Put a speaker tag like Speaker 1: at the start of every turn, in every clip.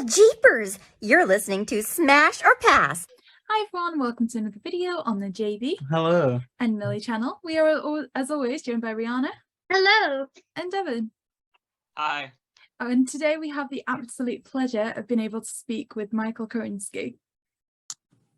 Speaker 1: Well, jeepers! You're listening to Smash or Pass.
Speaker 2: Hi everyone, welcome to another video on the JayBee
Speaker 3: Hello.
Speaker 2: and Millie channel. We are, as always, joined by Rhianna.
Speaker 4: Hello.
Speaker 2: And Devin.
Speaker 5: Hi.
Speaker 2: And today we have the absolute pleasure of being able to speak with Michael Kurinsky.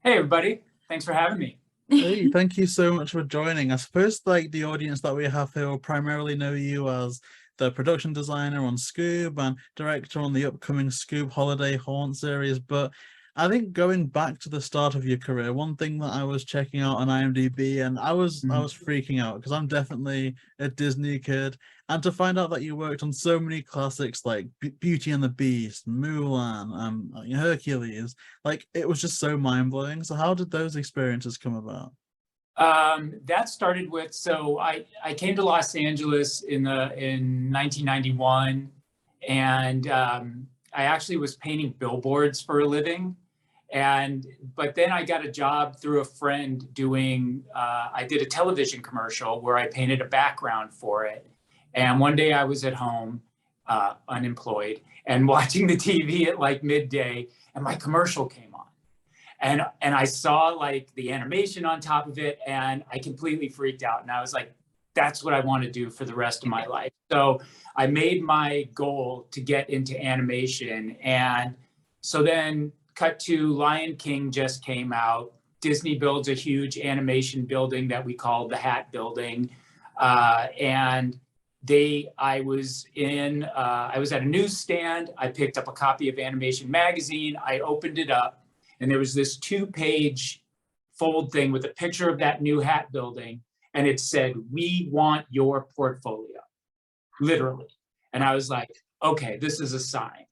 Speaker 5: Hey everybody, thanks for having me.
Speaker 3: Hey, thank you so much for joining. I suppose the audience that we have here will primarily know you as the production designer on Scoob and director on the upcoming Scoob Holiday Haunt series, but I think going back to the start of your career, one thing that I was checking out on IMDb and I was freaking out because I'm definitely a Disney kid, and to find out that you worked on so many classics like Beauty and the Beast, Mulan, Hercules, like it was just so mind-blowing. So how did those experiences come about?
Speaker 5: That started with, so I came to Los Angeles in 1991, and I actually was painting billboards for a living. But then I got a job through a friend doing, I did a television commercial where I painted a background for it. And one day I was at home, unemployed, and watching the TV at like midday, and my commercial came on. And I saw like the animation on top of it, and I completely freaked out. And I was like, that's what I want to do for the rest of my life. So I made my goal to get into animation. And so then cut to Lion King just came out. Disney builds a huge animation building that we call the Hat Building. And I was at a newsstand. I picked up a copy of Animation Magazine. I opened it up, and there was this 2-page fold thing with a picture of that new hat building. And it said, "We want your portfolio," literally. And I was like, okay, this is a sign.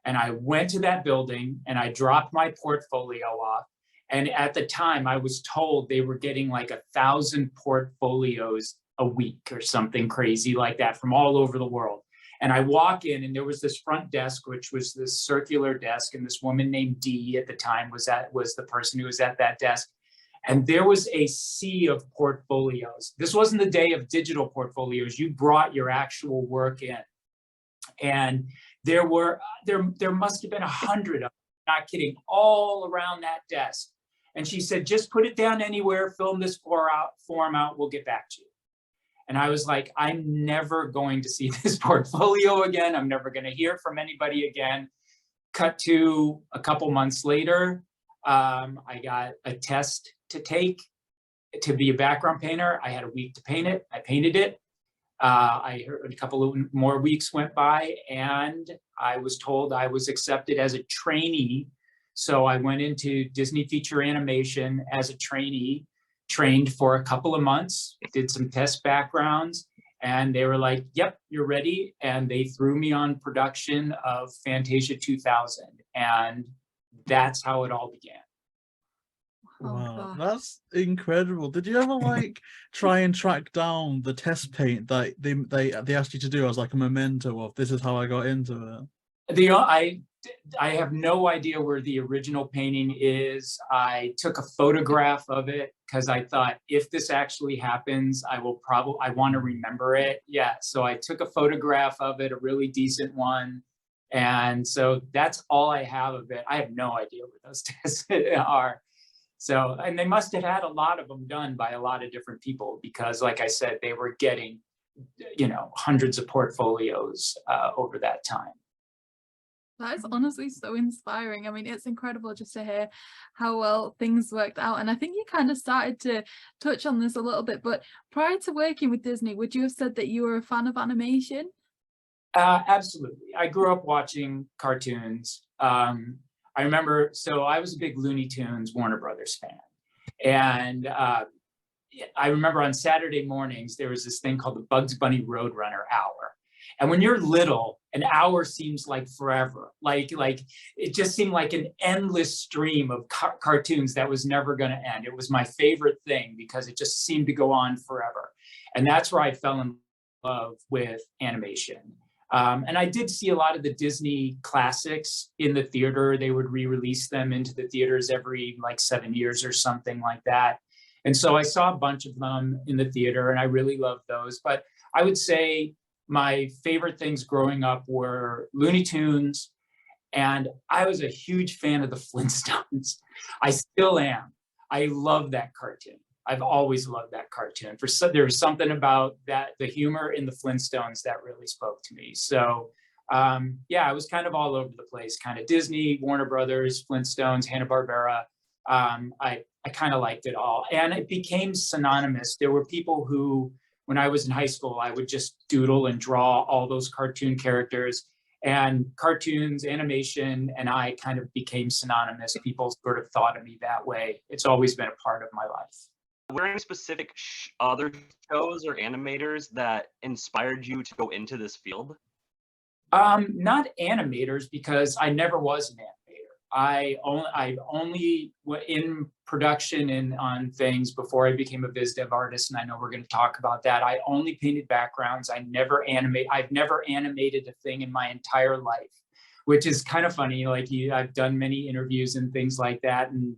Speaker 5: And I went to that building and I dropped my portfolio off. And at the time I was told they were getting like 1,000 portfolios a week or something crazy like that from all over the world. And I walk in, and there was this front desk, which was this circular desk. And this woman named Dee at the time was the person who was at that desk. And there was a sea of portfolios. This wasn't the day of digital portfolios. You brought your actual work in. And there must have been 100 of them, not kidding, all around that desk. And she said, just put it down anywhere, fill this form out, we'll get back to you. And I was like, I'm never going to see this portfolio again. I'm never going to hear from anybody again. Cut to a couple months later, I got a test to take to be a background painter. I had a week to paint it. I painted it. I heard a couple of more weeks went by, and I was told I was accepted as a trainee. So I went into Disney feature animation as a trainee, trained for a couple of months, did some test backgrounds, and they were like, yep, you're ready. And they threw me on production of Fantasia 2000. And that's how it all began.
Speaker 3: Wow, that's incredible. Did you ever like try and track down the test paint that they asked you to do as like a memento of this is how I got into it?
Speaker 5: I have no idea where the original painting is. I took a photograph of it because I thought if this actually happens, I want to remember it. Yeah, so I took a photograph of it, a really decent one. And so that's all I have of it. I have no idea what those tests are. So, and they must have had a lot of them done by a lot of different people because, like I said, they were getting, hundreds of portfolios over that time.
Speaker 2: That is honestly so inspiring. I mean, it's incredible just to hear how well things worked out. And I think you kind of started to touch on this a little bit, but prior to working with Disney, would you have said that you were a fan of animation?
Speaker 5: Absolutely. I grew up watching cartoons. I remember, so I was a big Looney Tunes Warner Brothers fan. And I remember on Saturday mornings, there was this thing called the Bugs Bunny Roadrunner Hour. And when you're little, an hour seems like forever. Like it just seemed like an endless stream of cartoons that was never going to end. It was my favorite thing because it just seemed to go on forever. And that's where I fell in love with animation. And I did see a lot of the Disney classics in the theater. They would re-release them into the theaters every like 7 years or something like that. And so I saw a bunch of them in the theater, and I really loved those. But I would say my favorite things growing up were Looney Tunes And I was a huge fan of the Flintstones. I still am. I love that cartoon. I've always loved that cartoon. There was something about that, the humor in the Flintstones that really spoke to me. So yeah, I was kind of all over the place, kind of Disney, Warner Brothers, Flintstones, Hanna-Barbera. I kind of liked it all. And it became synonymous. There were people who, when I was in high school, I would just doodle and draw all those cartoon characters, and cartoons, animation, and I kind of became synonymous. People sort of thought of me that way. It's always been a part of my life.
Speaker 4: Were there any specific other shows or animators that inspired you to go into this field?
Speaker 5: Not animators, because I never was an animator. I only in production and on things before I became a biz dev artist, and I know we're going to talk about that. I only painted backgrounds. I've never animated a thing in my entire life, which is kind of funny. Like I've done many interviews and things like that, and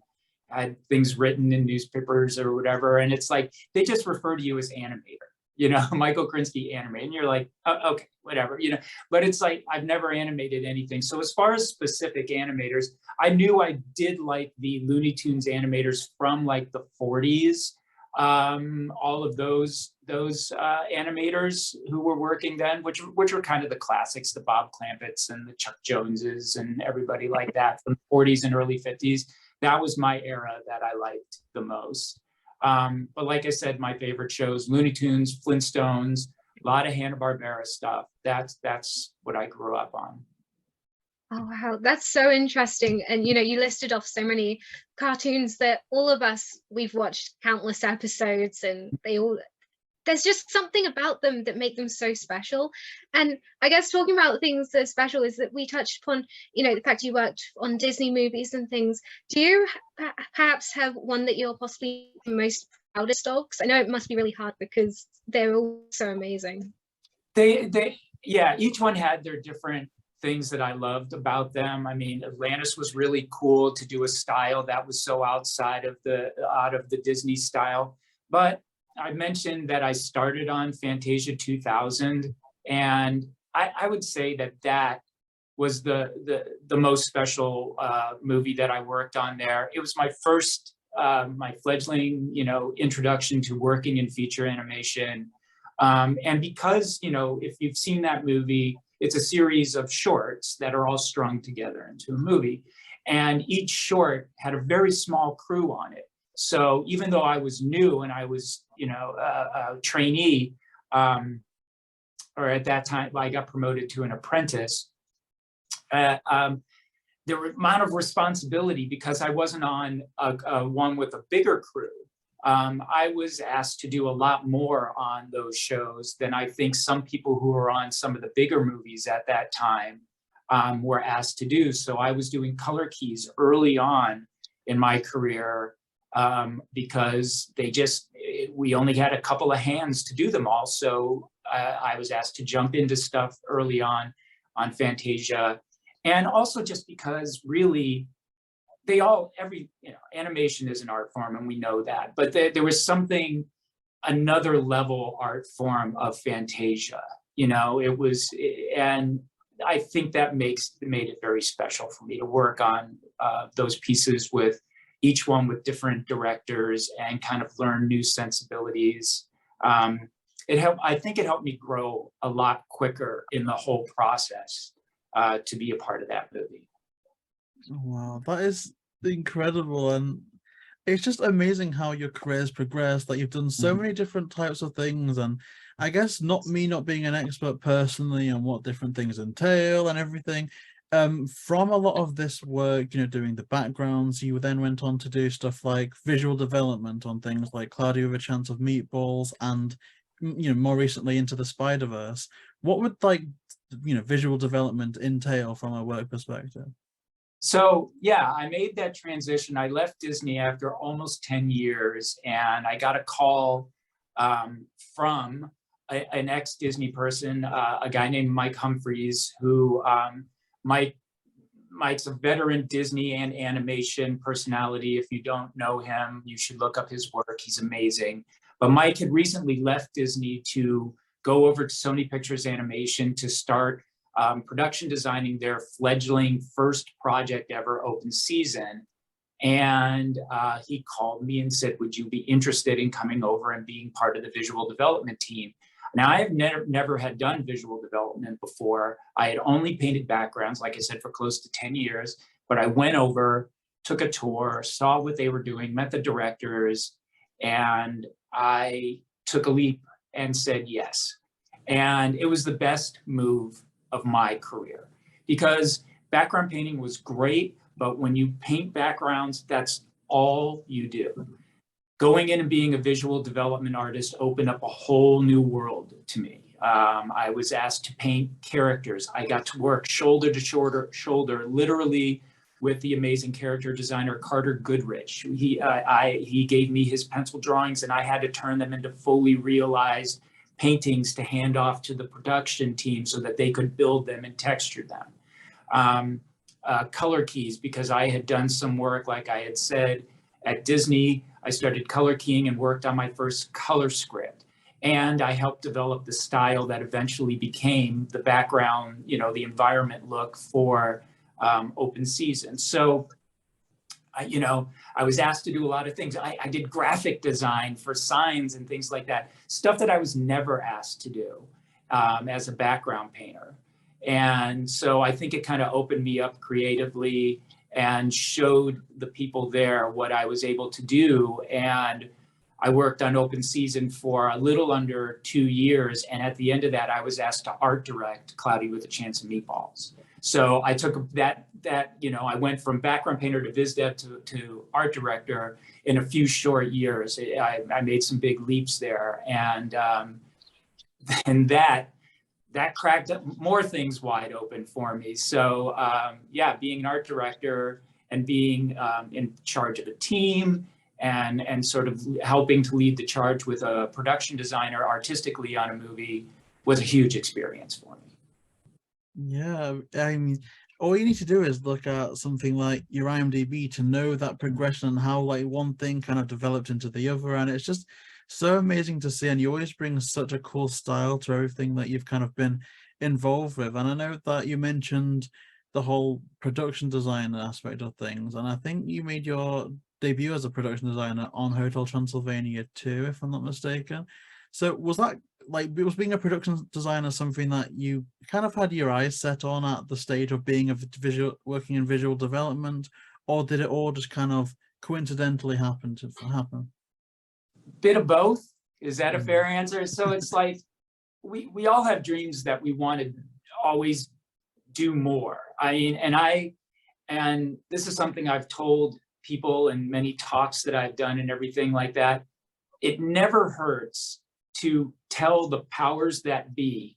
Speaker 5: had things written in newspapers or whatever, and it's like they just refer to you as animator. You know, Michael Kurinsky animated, and you're like, oh, okay, whatever, you know, but it's like, I've never animated anything. So as far as specific animators, I knew I did like the Looney Tunes animators from like the 40s. All of those animators who were working then, which were kind of the classics, the Bob Clampetts and the Chuck Joneses and everybody like that from the 40s and early 50s. That was my era that I liked the most. But like I said, my favorite shows, Looney Tunes, Flintstones, a lot of Hanna-Barbera stuff. That's what I grew up on.
Speaker 6: Oh, wow, that's so interesting. And, you know, you listed off so many cartoons that all of us, we've watched countless episodes, and there's just something about them that make them so special. And I guess talking about things that are special is that we touched upon, you know, the fact you worked on Disney movies and things. Do you perhaps have one that you're possibly most proudest of? Because I know it must be really hard because they're all so amazing.
Speaker 5: Yeah, each one had their different things that I loved about them. I mean, Atlantis was really cool to do a style that was so out of the Disney style. But I mentioned that I started on Fantasia 2000, and I would say that was the most special movie that I worked on there. It was my first, my fledgling, you know, introduction to working in feature animation. And because, you know, if you've seen that movie, it's a series of shorts that are all strung together into a movie. And each short had a very small crew on it. So even though I was new and I was, you know, a trainee, or at that time, I got promoted to an apprentice, the amount of responsibility, because I wasn't on one with a bigger crew, I was asked to do a lot more on those shows than I think some people who were on some of the bigger movies at that time were asked to do. So I was doing color keys early on in my career because we only had a couple of hands to do them all. So I was asked to jump into stuff early on Fantasia. And also just because really, animation is an art form, and we know that, but there was another level art form of Fantasia, you know, and I think that made it very special for me to work on those pieces with each one with different directors and kind of learn new sensibilities. I think it helped me grow a lot quicker in the whole process to be a part of that movie.
Speaker 3: Wow, that is incredible, and it's just amazing how your career's progressed. Like, you've done so many different types of things, and I guess not being an expert personally on what different things entail and everything, from a lot of this work, you know, doing the backgrounds, you then went on to do stuff like visual development on things like Cloudy with a Chance of Meatballs, and, you know, more recently Into the Spider-Verse. What would, like, you know, visual development entail from a work perspective?
Speaker 5: So yeah, I made that transition. I left Disney after almost 10 years, and I got a call from an ex-Disney person, a guy named Mike Humphries, who Mike's a veteran Disney and animation personality. If you don't know him, you should look up his work. He's amazing. But Mike had recently left Disney to go over to Sony Pictures Animation to start production designing their fledgling first project ever, Open Season. And he called me and said, would you be interested in coming over and being part of the visual development team? Now, I have never had done visual development before. I had only painted backgrounds, like I said, for close to 10 years. But I went over, took a tour, saw what they were doing, met the directors, and I took a leap and said yes. And it was the best move of my career, because background painting was great, but when you paint backgrounds, that's all you do. Going in and being a visual development artist opened up a whole new world to me. I was asked to paint characters. I got to work shoulder to shoulder, literally, with the amazing character designer Carter Goodrich. He gave me his pencil drawings, and I had to turn them into fully realized paintings to hand off to the production team so that they could build them and texture them. Color keys, because I had done some work, like I had said, at Disney. I started color keying and worked on my first color script. And I helped develop the style that eventually became the background, the environment look for Open Season. So, I was asked to do a lot of things. I did graphic design for signs and things like that, stuff that I was never asked to do as a background painter. And so I think it kind of opened me up creatively and showed the people there what I was able to do. And I worked on Open Season for a little under 2 years. And at the end of that, I was asked to art direct Cloudy with a Chance of Meatballs. So I took that I went from background painter to viz dev to art director in a few short years. I made some big leaps there. And that cracked up more things wide open for me. So being an art director and being in charge of a team and sort of helping to lead the charge with a production designer artistically on a movie was a huge experience for me.
Speaker 3: Yeah, I mean, all you need to do is look at something like your IMDb to know that progression and how like one thing kind of developed into the other, and it's just so amazing to see. And you always bring such a cool style to everything that you've kind of been involved with. And I know that you mentioned the whole production design aspect of things, and I think you made your debut as a production designer on Hotel Transylvania too, if I'm not mistaken. So was that was being a production designer something that you kind of had your eyes set on at the stage of being working in visual development, or did it all just kind of coincidentally happen?
Speaker 5: Bit of both. Is that a fair answer? So it's like we all have dreams that we want to always do more. I mean, and this is something I've told people in many talks that I've done and everything like that. It never hurts to tell the powers that be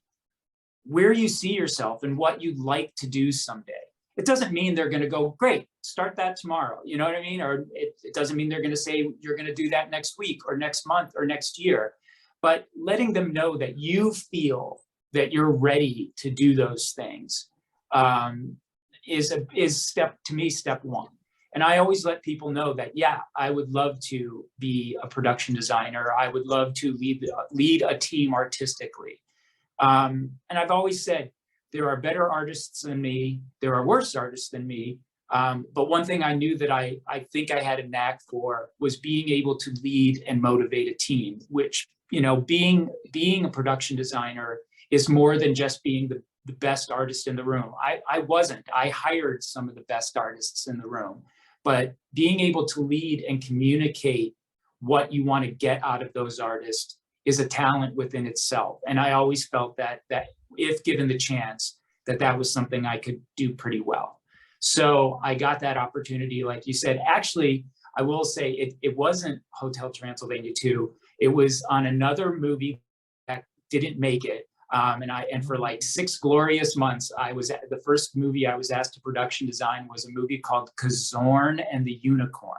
Speaker 5: where you see yourself and what you'd like to do someday. It doesn't mean they're going to go, great, start that tomorrow. You know what I mean? Or it doesn't mean they're going to say you're going to do that next week or next month or next year. But letting them know that you feel that you're ready to do those things is step one. And I always let people know that, yeah, I would love to be a production designer. I would love to lead a team artistically. And I've always said, there are better artists than me. There are worse artists than me. But one thing I knew that I think I had a knack for was being able to lead and motivate a team, which, being a production designer is more than just being the best artist in the room. I wasn't. I hired some of the best artists in the room. But being able to lead and communicate what you want to get out of those artists is a talent within itself. And I always felt that if given the chance, that was something I could do pretty well. So I got that opportunity, like you said. Actually, I will say it wasn't Hotel Transylvania 2. It was on another movie that didn't make it. And for like 6 glorious months, the first movie I was asked to production design was a movie called Kazorn and the Unicorn.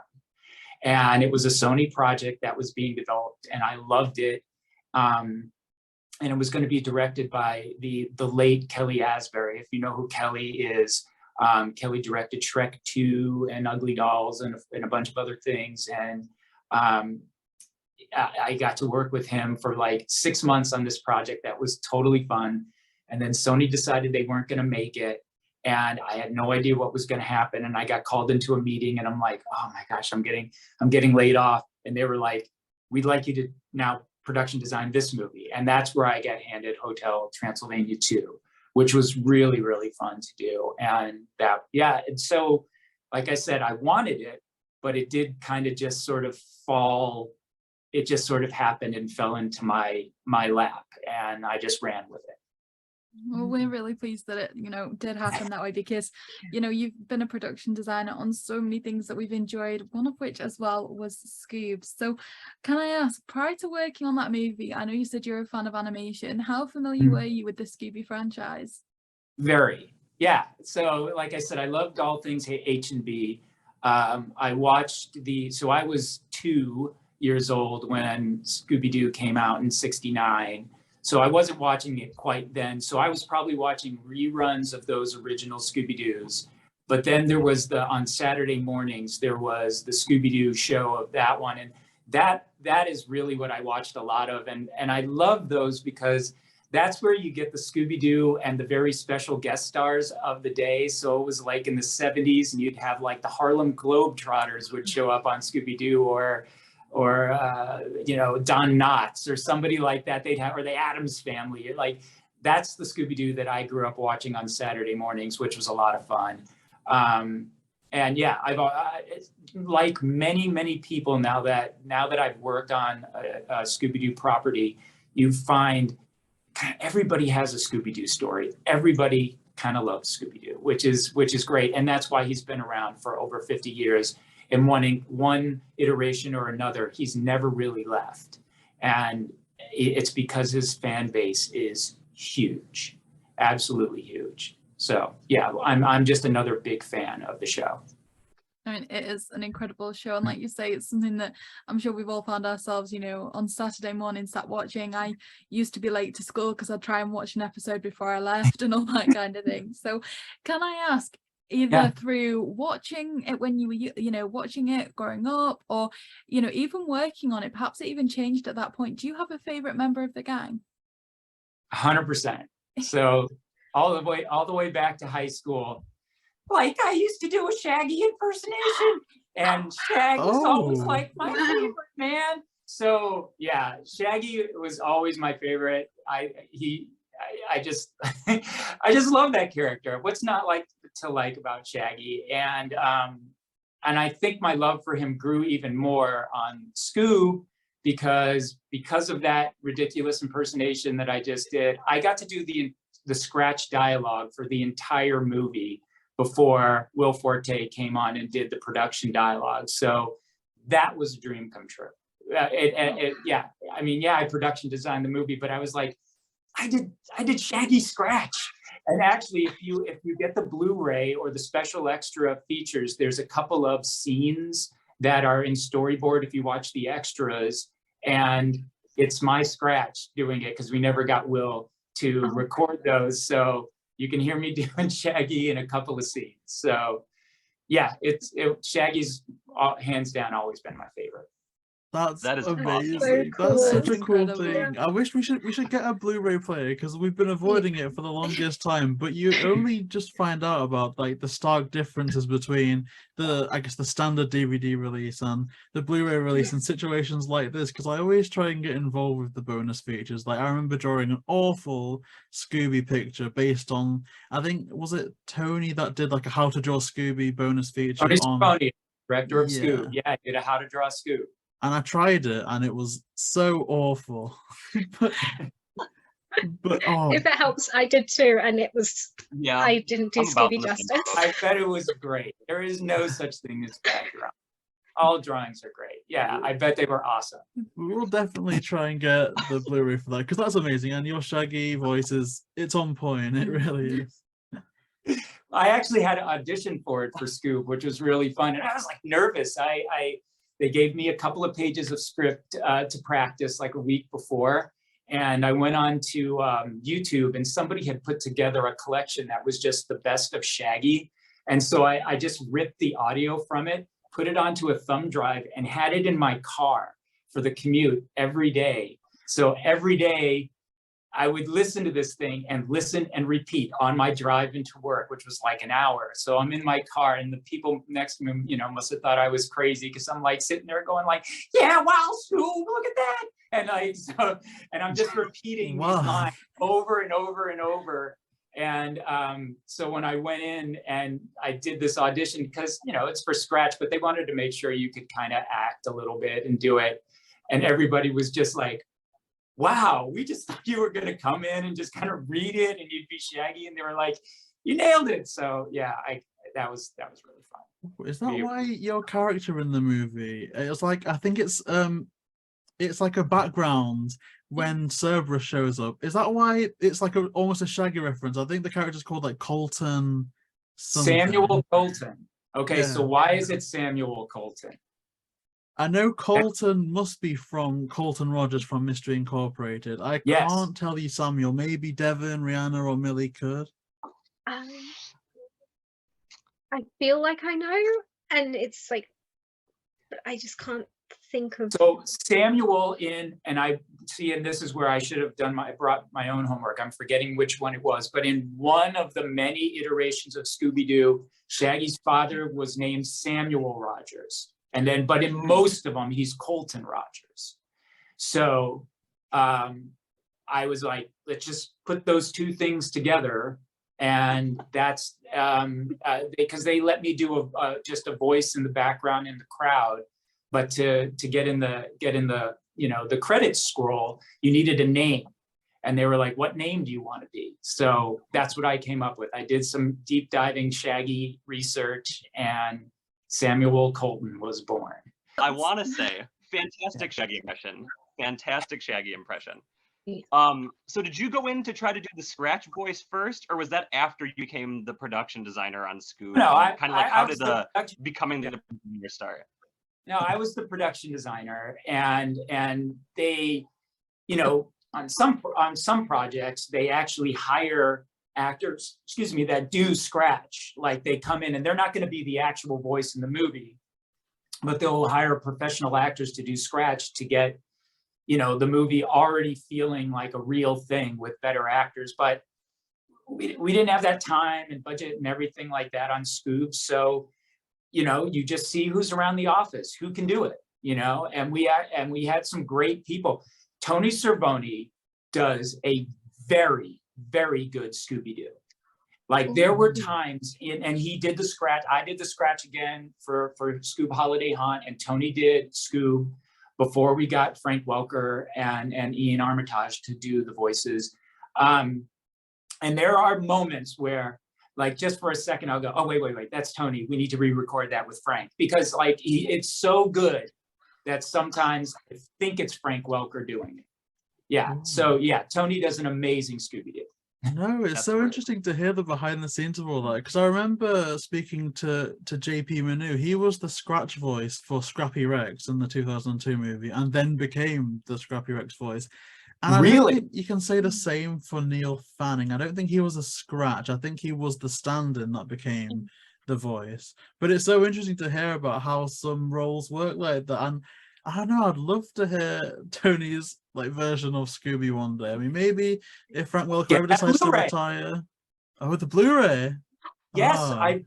Speaker 5: And it was a Sony project that was being developed, and I loved it. And it was going to be directed by the late Kelly Asbury. If you know who Kelly is, Kelly directed Shrek 2 and Ugly Dolls and a bunch of other things. And I got to work with him for like 6 months on this project that was totally fun. And then Sony decided they weren't going to make it. And I had no idea what was going to happen. And I got called into a meeting and I'm like, oh my gosh, I'm getting laid off. And they were like, we'd like you to now production design this movie. And that's where I got handed Hotel Transylvania 2, which was really, really fun to do. And that, yeah. And so, like I said, I wanted it, but it did kind of just sort of fall. It just sort of happened and fell into my lap, and I just ran with it.
Speaker 2: Well, we're really pleased that it, did happen that way, because, you've been a production designer on so many things that we've enjoyed, one of which as well was Scoob. So can I ask, prior to working on that movie, I know you said you're a fan of animation. How familiar were you with the Scooby franchise?
Speaker 5: Very, yeah. So like I said, I loved all things H&B. I watched so I was 2 years old when Scooby-Doo came out in '69. So I wasn't watching it quite then. So I was probably watching reruns of those original Scooby-Doos. But then there was on Saturday mornings, there was the Scooby-Doo show of that one. And that is really what I watched a lot of. And I love those because that's where you get the Scooby-Doo and the very special guest stars of the day. So it was like in the 70s, and you'd have like the Harlem Globetrotters would show up on Scooby-Doo, or Don Knotts or somebody like that. They'd have, or the Addams Family. Like, that's the Scooby-Doo that I grew up watching on Saturday mornings, which was a lot of fun. And yeah, I've like many people now that I've worked on a Scooby-Doo property, you find everybody has a Scooby-Doo story. Everybody kind of loves Scooby-Doo, which is great. And that's why he's been around for over 50 years. In one iteration or another, he's never really left. And it's because his fan base is huge, absolutely huge. So yeah, I'm just another big fan of the show.
Speaker 2: I mean, it is an incredible show, and like you say, it's something that I'm sure we've all found ourselves, on Saturday morning sat watching. I used to be late to school because I'd try and watch an episode before I left and all that kind of thing. So can I ask, either through watching it when you were watching it growing up, or even working on it, perhaps it even changed at that point, do you have a favorite member of the gang?
Speaker 5: 100%. So all the way back to high school, like, I used to do a Shaggy impersonation, and Shaggy was always like my favorite, man. So yeah, Shaggy was always my favorite. I just I just love that character. What's not like to like about Shaggy? And I think my love for him grew even more on Scoob, because of that ridiculous impersonation that I just did. I got to do the scratch dialogue for the entire movie before Will Forte came on and did the production dialogue. So that was a dream come true. I production designed the movie, but I was like, I did Shaggy scratch. And actually, if you get the Blu-ray or the special extra features, there's a couple of scenes that are in storyboard if you watch the extras, and it's my scratch doing it because we never got Will to record those. So you can hear me doing Shaggy in a couple of scenes. So yeah, Shaggy's hands down always been my favorite.
Speaker 3: That is
Speaker 4: amazing.
Speaker 6: So cool.
Speaker 3: That's such a cool
Speaker 2: Incredible.
Speaker 3: thing. I wish we should get a Blu-ray player, because we've been avoiding it for the longest time. But you only just find out about like the stark differences between the standard DVD release and the Blu-ray release in situations like this. Because I always try and get involved with the bonus features. Like, I remember drawing an awful Scooby picture based on, I think, was it Tony that did like a How to Draw Scooby bonus feature on
Speaker 5: Tony, director of Scoob. Yeah, I did a How to Draw Scoob.
Speaker 3: And I tried it, and it was so awful. but
Speaker 6: If it helps, I did too, and it was.
Speaker 4: Yeah,
Speaker 6: I didn't do
Speaker 4: I'm about
Speaker 6: Scooby
Speaker 4: the same
Speaker 6: justice.
Speaker 4: boat.
Speaker 5: I bet it was great. There is no such thing as bad drawing. All drawings are great. Yeah, I bet they were awesome.
Speaker 3: we'll definitely try and get the Blu-ray for that, because that's amazing. And your Shaggy voice it's on point. It really is.
Speaker 5: I actually had an audition for it for Scoob, which was really fun, and I was like nervous. They gave me a couple of pages of script to practice like a week before. And I went on to YouTube, and somebody had put together a collection that was just the best of Shaggy. And so I just ripped the audio from it, put it onto a thumb drive, and had it in my car for the commute every day. So every day I would listen to this thing and listen and repeat on my drive into work, which was like an hour. So I'm in my car and the people next to me, you know, must have thought I was crazy because I'm like sitting there going like, yeah, wow, Scoob, look at that. And and I'm just repeating these lines over and over and over. And so when I went in and I did this audition, because, you know, it's for Scratch, but they wanted to make sure you could kind of act a little bit and do it. And everybody was just like, wow, we just thought you were going to come in and just kind of read it and you'd be Shaggy. And they were like, you nailed it. So yeah, that was really fun.
Speaker 3: Is that why your character in the movie, it's like, I think it's like a background when Cerberus shows up. Is that why it's like almost a Shaggy reference? I think the character's called like Colton something.
Speaker 5: Samuel Colton. Okay,
Speaker 3: Yeah.
Speaker 5: so why is it Samuel Colton?
Speaker 3: I know Colton must be from Colton Rogers from Mystery Incorporated. I can't tell you Samuel. Maybe Devin, Rhianna, or Millie could.
Speaker 6: I feel like I know, and it's like, but I just can't think of.
Speaker 5: So Samuel and I see, and this is where I should have brought my own homework. I'm forgetting which one it was, but in one of the many iterations of Scooby-Doo, Shaggy's father was named Samuel Rogers. And then, but in most of them, he's Colton Rogers. So I was like, let's just put those two things together. And that's because they let me do just a voice in the background in the crowd. But to get in the you know, the credits scroll, you needed a name. And they were like, what name do you want to be? So that's what I came up with. I did some deep diving Shaggy research, and Samuel Colton was born.
Speaker 4: I want to say, fantastic Shaggy impression. Fantastic Shaggy impression. So did you go in to try to do the Scratch voice first, or was that after you became the production designer on Scoob?
Speaker 5: No,
Speaker 4: kind of like how did the becoming the producer start?
Speaker 5: No, I was the production designer, and they, you know, on some projects they actually hire actors, that do Scratch. Like they come in and they're not going to be the actual voice in the movie, but they'll hire professional actors to do Scratch to get, you know, the movie already feeling like a real thing with better actors. But we didn't have that time and budget and everything like that on Scoob. So, you know, you just see who's around the office, who can do it, you know, and we had some great people. Tony Cervoni does a very, very good Scooby-Doo. Like there were times and he did the Scratch. I did the Scratch again for Scoob Holiday Haunt, and Tony did Scoob before we got Frank Welker and Ian Armitage to do the voices. And there are moments where, like, just for a second, I'll go, oh, wait, that's Tony. We need to re-record that with Frank, because like it's so good that sometimes I think it's Frank Welker doing it. Yeah. So yeah, Tony does an amazing Scooby-Doo.
Speaker 3: No, it's so interesting to hear the behind the scenes of all that, because I remember speaking to JP Manu. He was the Scratch voice for Scrappy Rex in the 2002 movie, and then became the Scrappy Rex voice. And I don't think you can say the same for Neil Fanning. I don't think he was a Scratch. I think he was the stand-in that became the voice. But it's so interesting to hear about how some roles work like that. And I don't know, I'd love to hear Tony's like version of Scooby one day. I mean, maybe if Frank Welker ever decides to retire. Oh, the Blu-ray.
Speaker 5: Yes, I'm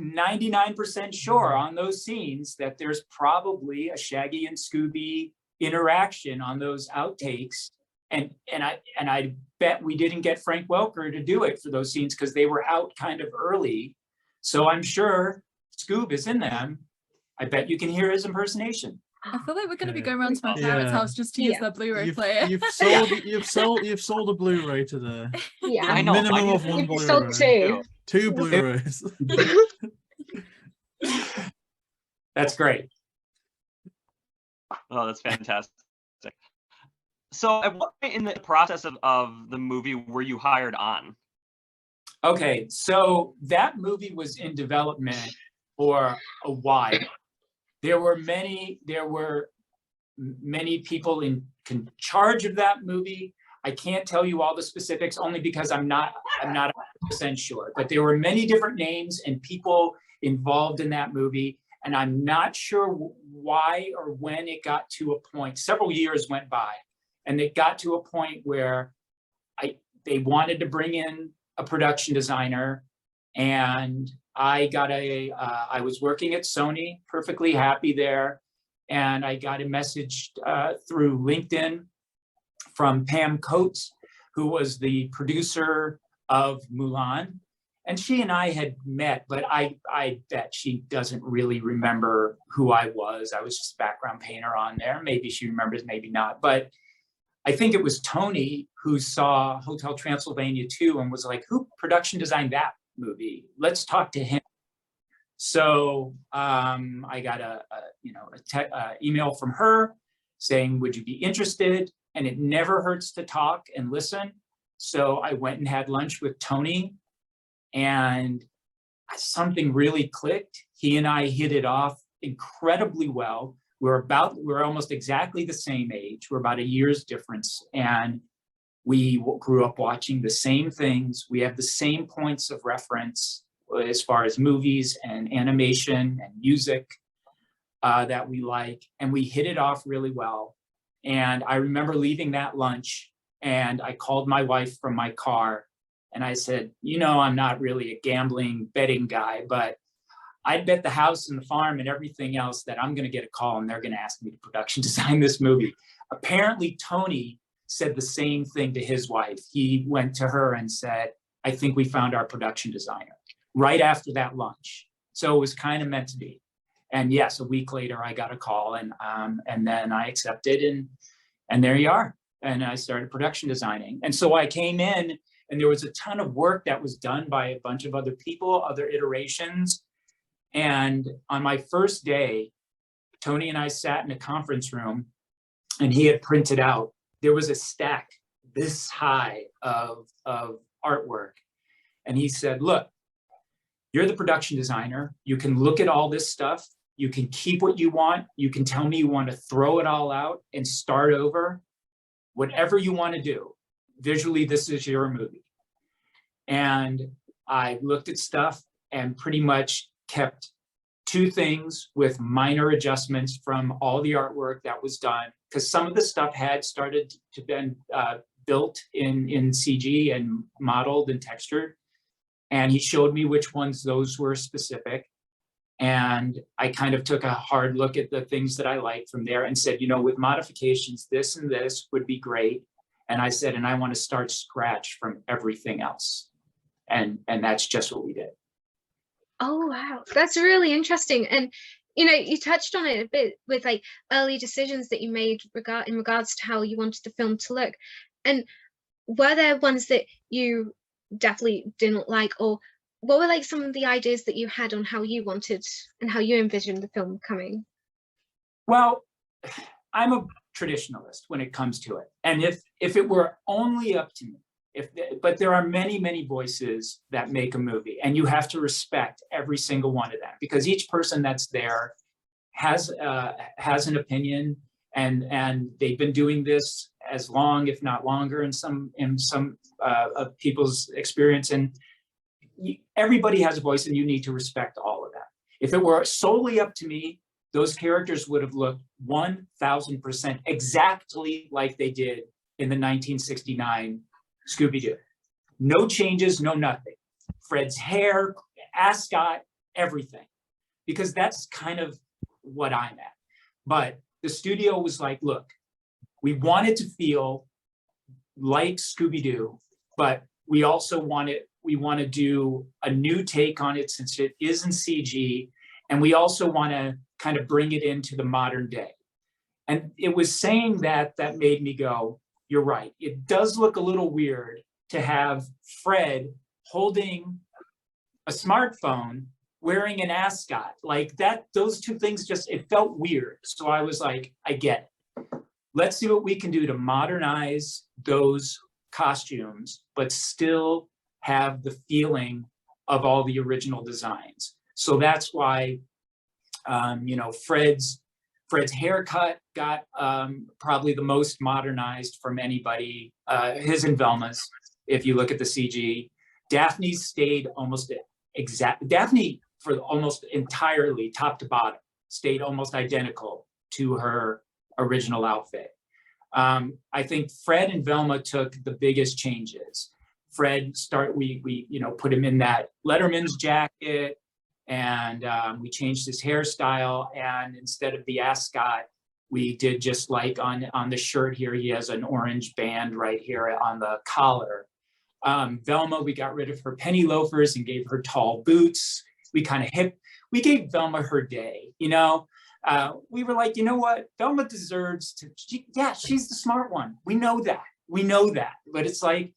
Speaker 5: 99% sure on those scenes that there's probably a Shaggy and Scooby interaction on those outtakes, and I bet we didn't get Frank Welker to do it for those scenes because they were out kind of early. So I'm sure Scoob is in them. I bet you can hear his impersonation.
Speaker 2: I feel like we're going to be going around to my parents' house just to use their Blu-ray player.
Speaker 3: You've sold a Blu-ray today.
Speaker 6: Yeah,
Speaker 4: I know.
Speaker 3: Minimum of one Blu-ray.
Speaker 6: sold two
Speaker 3: Blu-rays.
Speaker 5: That's great.
Speaker 4: Oh, that's fantastic. So at what point in the process of the movie were you hired on?
Speaker 5: Okay, so that movie was in development for a while. There were many people in charge of that movie. I can't tell you all the specifics only because I'm not 100% sure, but there were many different names and people involved in that movie. And I'm not sure why or when it got to a point. Several years went by And it got to a point where they wanted to bring in a production designer, and I was working at Sony, perfectly happy there. And I got a message through LinkedIn from Pam Coates, who was the producer of Mulan. And she and I had met, but I bet she doesn't really remember who I was. I was just a background painter on there. Maybe she remembers, maybe not. But I think it was Tony who saw Hotel Transylvania 2 and was like, who production designed that movie? Let's talk to him. So I got a email from her saying, would you be interested? And it never hurts to talk and listen. So I went and had lunch with Tony, and something really clicked. He and I hit it off incredibly well. We're almost exactly the same age. We're about a year's difference. And we grew up watching the same things. We have the same points of reference as far as movies and animation and music that we like. And we hit it off really well. And I remember leaving that lunch, and I called my wife from my car, and I said, I'm not really a gambling betting guy, but I'd bet the house and the farm and everything else that I'm going to get a call and they're going to ask me to production design this movie. Apparently, Tony said the same thing to his wife. He went to her and said, I think we found our production designer right after that lunch. So it was kind of meant to be. And yes, a week later, I got a call, and then I accepted, and there you are. And I started production designing. And so I came in, and there was a ton of work that was done by a bunch of other people, other iterations. And on my first day, Tony and I sat in a conference room, and he had printed out, there was a stack this high of artwork. And he said, look, you're the production designer. You can look at all this stuff. You can keep what you want. You can tell me you want to throw it all out and start over. Whatever you want to do. Visually, this is your movie. And I looked at stuff and pretty much kept two things with minor adjustments from all the artwork that was done, because some of the stuff had started to been built in CG and modeled and textured. And he showed me which ones those were specific. And I kind of took a hard look at the things that I liked from there and said, with modifications, this and this would be great. And I said, and I want to start scratch from everything else. And that's just what we did.
Speaker 6: Oh, wow. That's really interesting. And, you touched on it a bit with like early decisions that you made in regards to how you wanted the film to look. And were there ones that you definitely didn't like, or what were like some of the ideas that you had on how you wanted and how you envisioned the film coming?
Speaker 5: Well, I'm a traditionalist when it comes to it. And if it were only up to me, but there are many, many voices that make a movie, and you have to respect every single one of them, because each person that's there has an opinion, and they've been doing this as long, if not longer, in some of people's experience. And everybody has a voice, and you need to respect all of that. If it were solely up to me, those characters would have looked 1,000% exactly like they did in the 1969 Scooby-Doo. No changes, no nothing. Fred's hair, ascot, everything. Because that's kind of what I'm at. But the studio was like, look, we want it to feel like Scooby-Doo, but we also want to do a new take on it since it is in CG, and we also want to kind of bring it into the modern day. And it was saying that made me go, you're right. It does look a little weird to have Fred holding a smartphone wearing an ascot like that. Those two things it felt weird. So I was like, I get it. Let's see what we can do to modernize those costumes, but still have the feeling of all the original designs. So that's why, Fred's haircut got probably the most modernized from anybody, his and Velma's, if you look at the CG. Daphne stayed almost Daphne for almost entirely, top to bottom, stayed almost identical to her original outfit. I think Fred and Velma took the biggest changes. Fred we put him in that Letterman's jacket, and we changed his hairstyle, and instead of the ascot, we did just like on the shirt here, he has an orange band right here on the collar. Velma, we got rid of her penny loafers and gave her tall boots. We gave Velma her day, you know? We were like, you know what? Velma deserves to, she's the smart one. We know that, but it's like,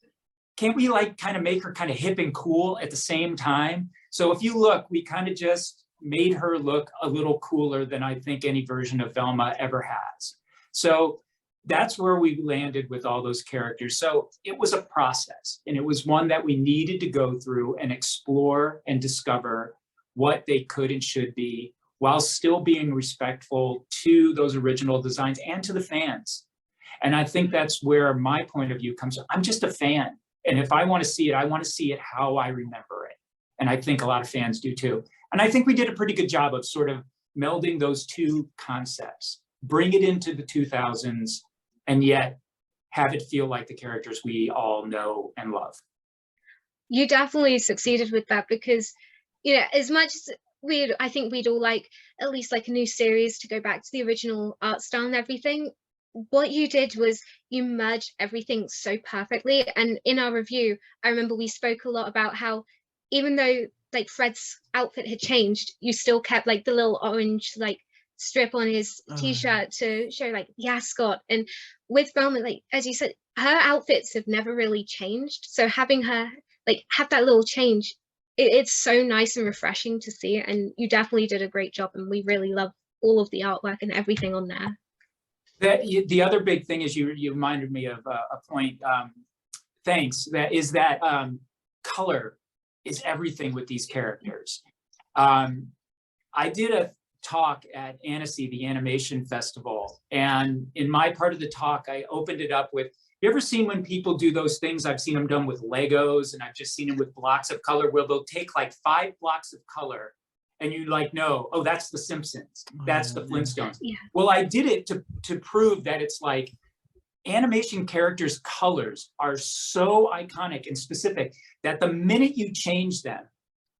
Speaker 5: can't we like kind of make her kind of hip and cool at the same time? So if you look, we kind of just made her look a little cooler than I think any version of Velma ever has. So that's where we landed with all those characters. So it was a process, and it was one that we needed to go through and explore and discover what they could and should be, while still being respectful to those original designs and to the fans. And I think that's where my point of view comes from. I'm just a fan. And if I want to see it, I want to see it how I remember it. And I think a lot of fans do too. And I think we did a pretty good job of sort of melding those two concepts, bring it into the 2000s, and yet have it feel like the characters we all know and love.
Speaker 6: You definitely succeeded with that, because, you know, as much as I think we'd all like at least like a new series to go back to the original art style and everything. What you did was you merged everything so perfectly. And in our review, I remember we spoke a lot about how even though like Fred's outfit had changed, you still kept like the little orange like strip on his t-shirt to show like the ascot. And with Velma, like as you said, her outfits have never really changed. So having her like have that little change, it's so nice and refreshing to see. And you definitely did a great job, and we really love all of the artwork and everything on there.
Speaker 5: The other big thing is you reminded me of a point. Thanks. That is that color is everything with these characters. I did a talk at Annecy, the animation festival, and in my part of the talk, I opened it up with, you ever seen when people do those things? I've seen them done with Legos, and I've just seen them with blocks of color, where they'll take like 5 blocks of color, and you like know, oh, that's the Simpsons, that's the Flintstones.
Speaker 6: Yeah.
Speaker 5: Well, I did it to prove that it's like animation characters' colors are so iconic and specific that the minute you change them,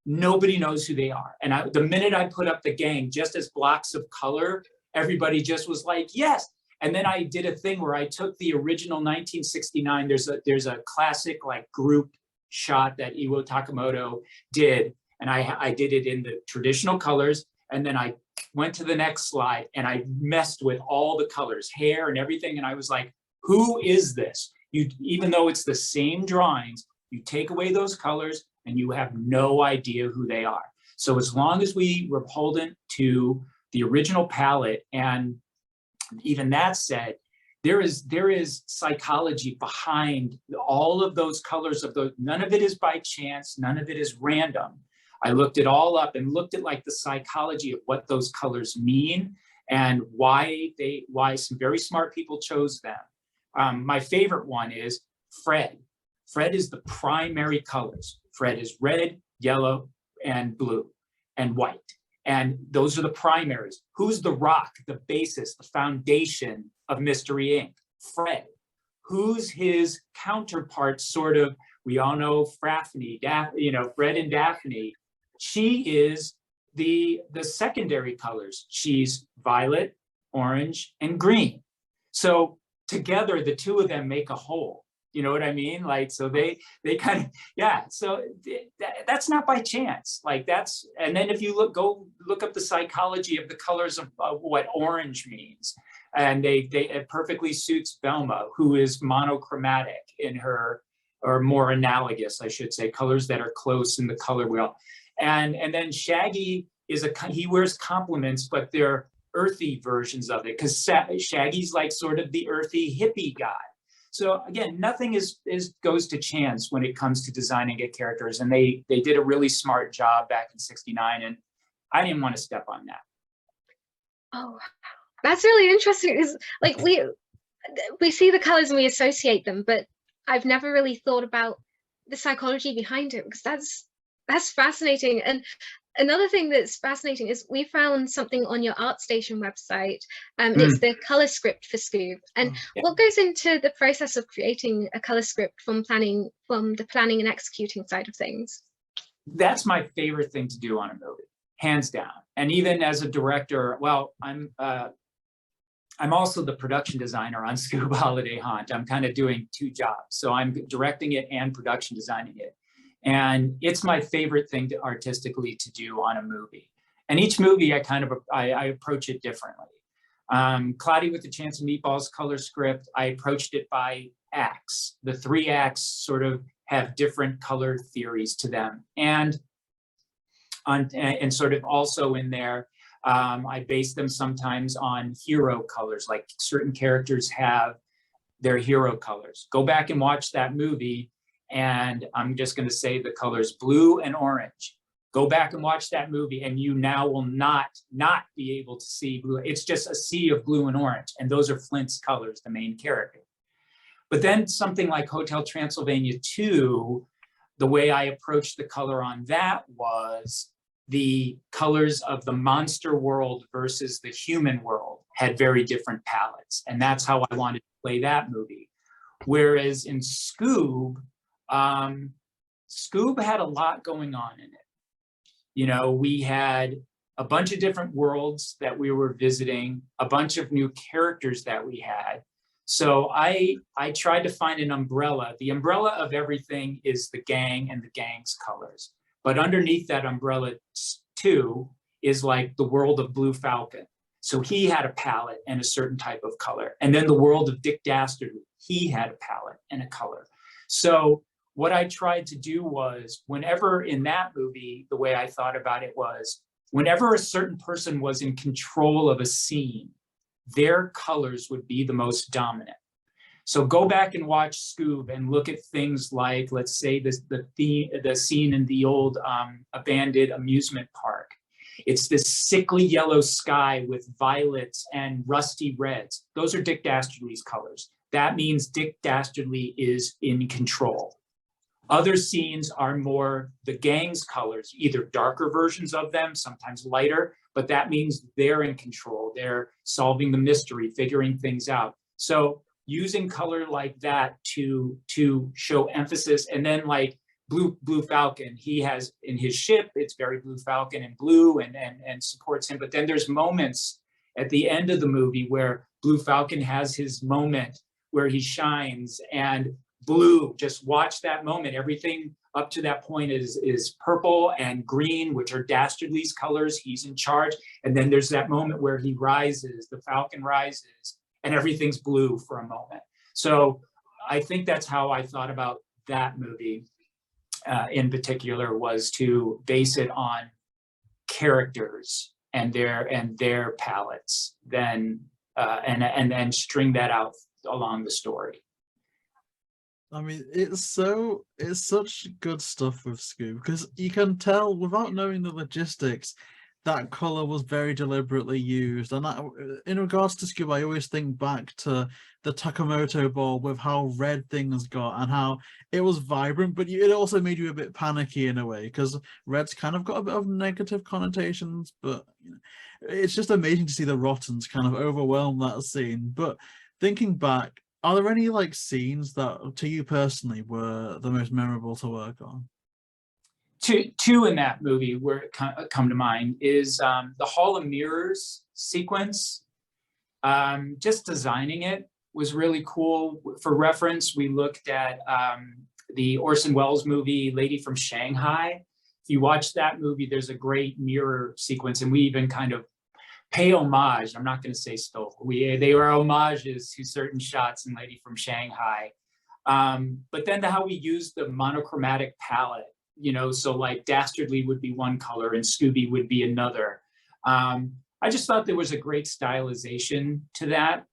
Speaker 5: nobody knows who they are. And the minute I put up the gang just as blocks of color, everybody just was like, yes. And then I did a thing where I took the original 1969, there's a classic like group shot that Iwo Takamoto did. And I did it in the traditional colors. And then I went to the next slide and I messed with all the colors, hair and everything. And I was like, who is this? Even though it's the same drawings, you take away those colors and you have no idea who they are. So as long as we were beholden to the original palette, and even that said, there is psychology behind all of those colors of those. None of it is by chance, none of it is random. I looked it all up and looked at like the psychology of what those colors mean and why some very smart people chose them. My favorite one is Fred. Fred is the primary colors. Fred is red, yellow, and blue, and white. And those are the primaries. Who's the rock, the basis, the foundation of Mystery Inc? Fred. Who's his counterpart, sort of? We all know Fred and Daphne. She is the secondary colors. She's violet, orange, and green. So together, the two of them make a whole. You know what I mean? Like, so they kind of, yeah. So that's not by chance. Like that's, and then if you go look up the psychology of the colors of what orange means, and it perfectly suits Velma, who is monochromatic in her, or more analogous, I should say, colors that are close in the color wheel. And then Shaggy he wears complements, but they're earthy versions of it, because Shaggy's like sort of the earthy hippie guy. So again, nothing goes to chance when it comes to designing a characters, and they did a really smart job back in '69, and I didn't want to step on that.
Speaker 6: Oh, that's really interesting. Is like we see the colors and we associate them, but I've never really thought about the psychology behind it, because that's fascinating. And Another thing that's fascinating is we found something on your ArtStation website. It's the color script for Scoob. And what goes into the process of creating a color script from the planning and executing side of things?
Speaker 5: That's my favorite thing to do on a movie, hands down. And even as a director, well, I'm also the production designer on Scoob Holiday Haunt. I'm kind of doing two jobs. So I'm directing it and production designing it. And it's my favorite thing to artistically to do on a movie. And each movie, I approach it differently. Cloudy with a Chance of Meatballs color script, I approached it by acts. The 3 acts sort of have different color theories to them. And sort of also in there, I base them sometimes on hero colors, like certain characters have their hero colors. Go back and watch that movie, and I'm just going to say the colors blue and orange. Go back and watch that movie, and you now will not be able to see blue. It's just a sea of blue and orange, and those are Flint's colors, the main character. But then something like Hotel Transylvania 2, the way I approached the color on that was the colors of the monster world versus the human world had very different palettes. And that's how I wanted to play that movie. Whereas in Scoob, Scoob had a lot going on in it. You know, we had a bunch of different worlds that we were visiting, a bunch of new characters that we had. So I tried to find an umbrella. The umbrella of everything is the gang and the gang's colors. But underneath that umbrella too is like the world of Blue Falcon. So he had a palette and a certain type of color. And then the world of Dick Dastardly, he had a palette and a color. So what I tried to do was, whenever in that movie, the way I thought about it was, whenever a certain person was in control of a scene, their colors would be the most dominant. So go back and watch Scoob and look at things like, let's say, the scene in the old abandoned amusement park. It's this sickly yellow sky with violets and rusty reds. Those are Dick Dastardly's colors. That means Dick Dastardly is in control. Other scenes are more the gang's colors, either darker versions of them, sometimes lighter, but that means they're in control. They're solving the mystery, figuring things out. So using color like that to show emphasis. And then like Blue Falcon, he has in his ship, it's very Blue Falcon and blue and supports him. But then there's moments at the end of the movie where Blue Falcon has his moment where he shines, and blue, just watch that moment. Everything up to that point is purple and green, which are Dastardly's colors. He's in charge. And then there's that moment where he rises, the Falcon rises, and everything's blue for a moment. So I think that's how I thought about that movie in particular, was to base it on characters and their palettes, then and then string that out along the story.
Speaker 3: I mean, it's such good stuff with Scoob, because you can tell without knowing the logistics, that color was very deliberately used. And that, in regards to Scoob, I always think back to the Takamoto ball with how red things got and how it was vibrant, but it also made you a bit panicky in a way, because red's kind of got a bit of negative connotations. But you know, it's just amazing to see the Rottens kind of overwhelm that scene. But thinking back, are there any like scenes that to you personally were the most memorable to work on?
Speaker 5: Two in that movie where come to mind is the Hall of Mirrors sequence. Just designing it was really cool. For reference, we looked at the Orson Welles movie, Lady from Shanghai. If you watch that movie, there's a great mirror sequence, and we even kind of pay homage. I'm not going to say stole. They were homages to certain shots in Lady from Shanghai. But then how we use the monochromatic palette, you know, so like Dastardly would be one color and Scooby would be another. I just thought there was a great stylization to that.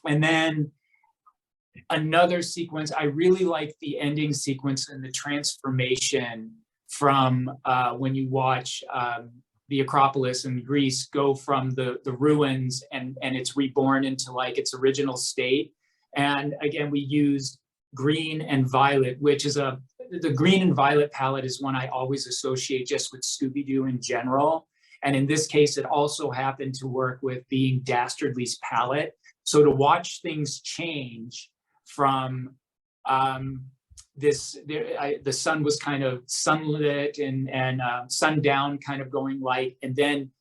Speaker 5: And then another sequence, I really like the ending sequence and the transformation from when you watch the Acropolis in Greece go from the ruins and it's reborn into like its original state. And again, we used green and violet, which is the green and violet palette is one I always associate just with Scooby-Doo in general. And in this case, it also happened to work with being Dastardly's palette. So to watch things change from the sun was kind of sunlit and sundown kind of going light, and then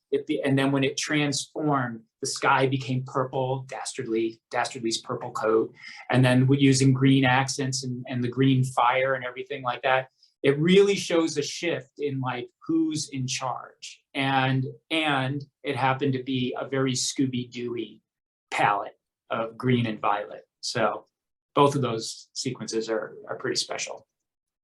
Speaker 5: when it transformed, the sky became purple, Dastardly's purple coat, and then we're using green accents and the green fire and everything like that. It really shows a shift in like who's in charge, and it happened to be a very Scooby-Doo-y palette of green and violet. So both of those sequences are pretty special.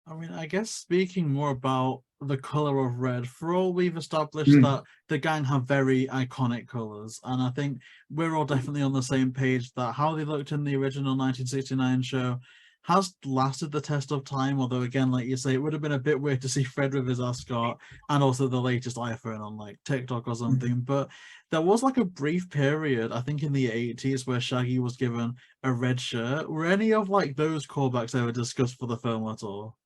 Speaker 3: I mean, I guess speaking more about the color of red, for all we've established that the gang have very iconic colors, and I think we're all definitely on the same page that how they looked in the original 1969 show has lasted the test of time, although again, like you say, it would have been a bit weird to see Fred with his ascot and also the latest iPhone on like TikTok or something. But there was like a brief period, I think in the 80s, where Shaggy was given a red shirt. Were any of like those callbacks ever discussed for the film at all?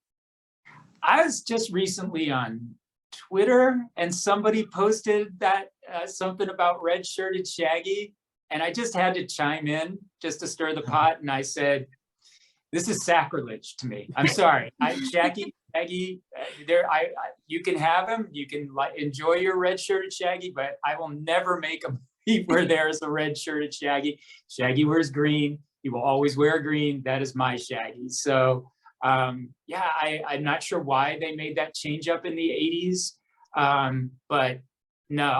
Speaker 5: I was just recently on Twitter and somebody posted that something about red-shirted Shaggy, and I just had to chime in just to stir the pot, and I said, this is sacrilege to me. I'm sorry. Shaggy, you can have him. You can enjoy your red-shirted Shaggy, but I will never make a movie where there's a red-shirted Shaggy. Shaggy wears green. He will always wear green. That is my Shaggy. So yeah, I'm not sure why they made that change up in the 80s. But no,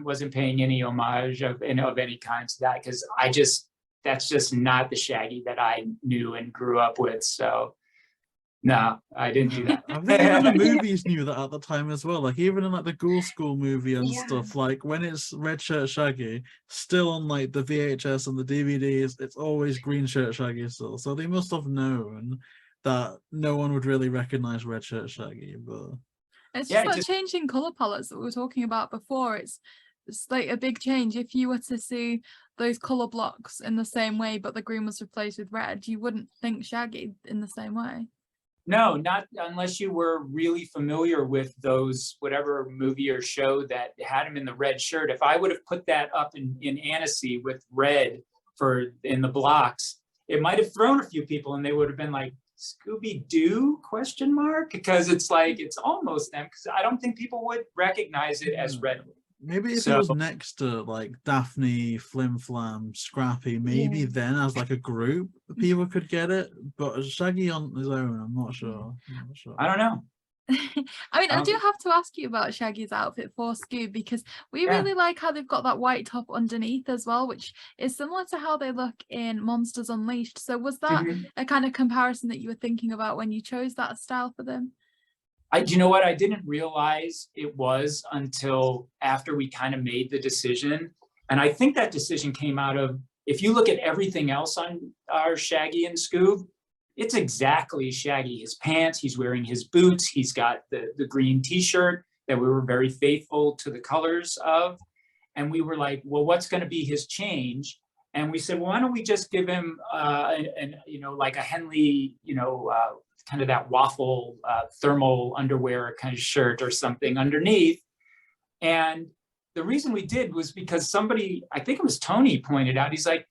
Speaker 5: wasn't paying any homage of any kind to that, because that's just not the Shaggy that I knew and grew up with. So no, I didn't do that.
Speaker 3: I think even the movies knew that at the time as well. Like even in like the Ghoul School movie and stuff, like when it's red shirt Shaggy, still on like the VHS and the DVDs, it's always green shirt Shaggy still. So they must have known that no one would really recognize red shirt Shaggy. But
Speaker 2: it's just like changing color palettes that we were talking about before. It's like a big change. If you were to see those color blocks in the same way, but the green was replaced with red, you wouldn't think Shaggy in the same way.
Speaker 5: No, not unless you were really familiar with those, whatever movie or show that had him in the red shirt. If I would have put that up in Annecy with red in the blocks, it might have thrown a few people and they would have been like, Scooby-Doo ? Because it's like, it's almost them, because I don't think people would recognize it as red.
Speaker 3: Maybe if it was next to like Daphne, Flim Flam, Scrappy, maybe then as like a group, people could get it. But as Shaggy on his own, I'm not sure.
Speaker 5: I don't know.
Speaker 2: I mean, I do have to ask you about Shaggy's outfit for Scoob, because we really like how they've got that white top underneath as well, which is similar to how they look in Monsters Unleashed. So was that a kind of comparison that you were thinking about when you chose that style for them?
Speaker 5: You know what? I didn't realize it was until after we kind of made the decision. And I think that decision came out of, if you look at everything else on our Shaggy and Scoob, it's exactly Shaggy. His pants, he's wearing his boots, he's got the green t-shirt that we were very faithful to the colors of. And we were like, well, what's going to be his change? And we said, well, why don't we just give him, like a Henley, kind of that waffle thermal underwear kind of shirt or something underneath. And the reason we did was because somebody, I think it was Tony, pointed out, he's like,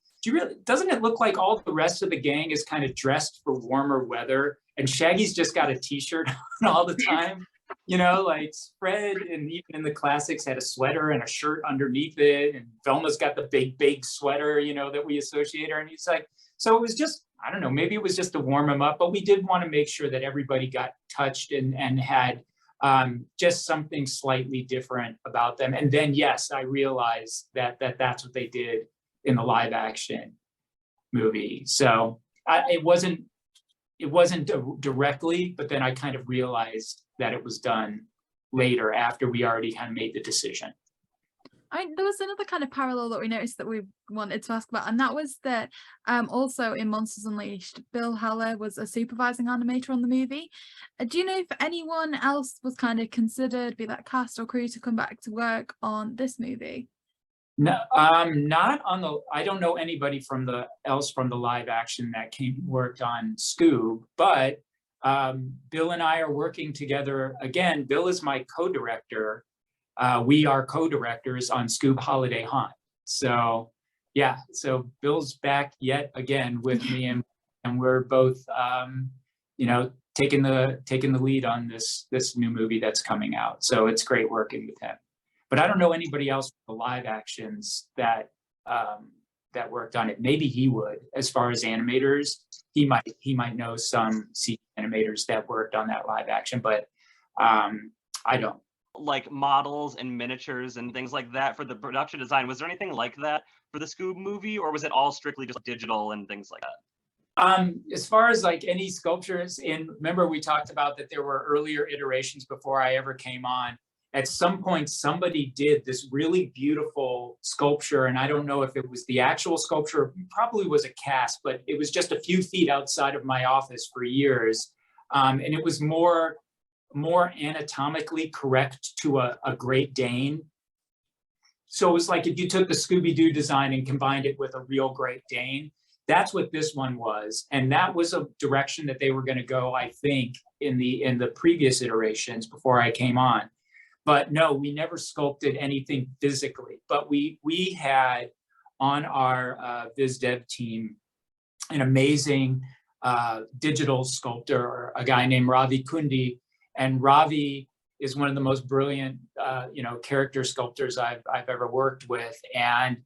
Speaker 5: doesn't it look like all the rest of the gang is kind of dressed for warmer weather and Shaggy's just got a t-shirt on all the time? Like Fred, and even in the classics, had a sweater and a shirt underneath it, and Velma's got the big sweater, that we associate her. And he's like, so it was just, I don't know, maybe it was just to warm him up, but we did want to make sure that everybody got touched and had just something slightly different about them. And then, yes, I realized that's what they did in the live action movie. So it wasn't directly, but then I kind of realized that it was done later after we already kind of made the decision.
Speaker 2: There was another kind of parallel that we noticed that we wanted to ask about, and that was that also in Monsters Unleashed, Bill Haller was a supervising animator on the movie. Do you know if anyone else was kind of considered, be that cast or crew, to come back to work on this movie?
Speaker 5: No, not on the. I don't know anybody else from the live action that worked on Scoob, but Bill and I are working together again. Bill is my co-director. We are co-directors on Scoob Holiday Haunt. So yeah, so Bill's back yet again with me, and we're both you know, taking the lead on this new movie that's coming out. So it's great working with him. But I don't know anybody else with the live actions that that worked on it. Maybe he would. As far as animators, he might know some CG animators that worked on that live action, but I don't.
Speaker 4: Like models and miniatures and things like that for the production design. Was there anything like that for the Scoob movie, or was it all strictly just digital and things like that?
Speaker 5: As far as like any sculptures, and remember we talked about that there were earlier iterations before I ever came on. At some point, somebody did this really beautiful sculpture, and I don't know if it was the actual sculpture, it probably was a cast, but it was just a few feet outside of my office for years. And it was more anatomically correct to a Great Dane. So it was like if you took the Scooby-Doo design and combined it with a real Great Dane, that's what this one was. And that was a direction that they were going to go, I think, in the previous iterations before I came on. But no, we never sculpted anything physically. But we had on our Viz Dev team an amazing digital sculptor, a guy named Ravi Kundi. And Ravi is one of the most brilliant, you know, character sculptors I've ever worked with. And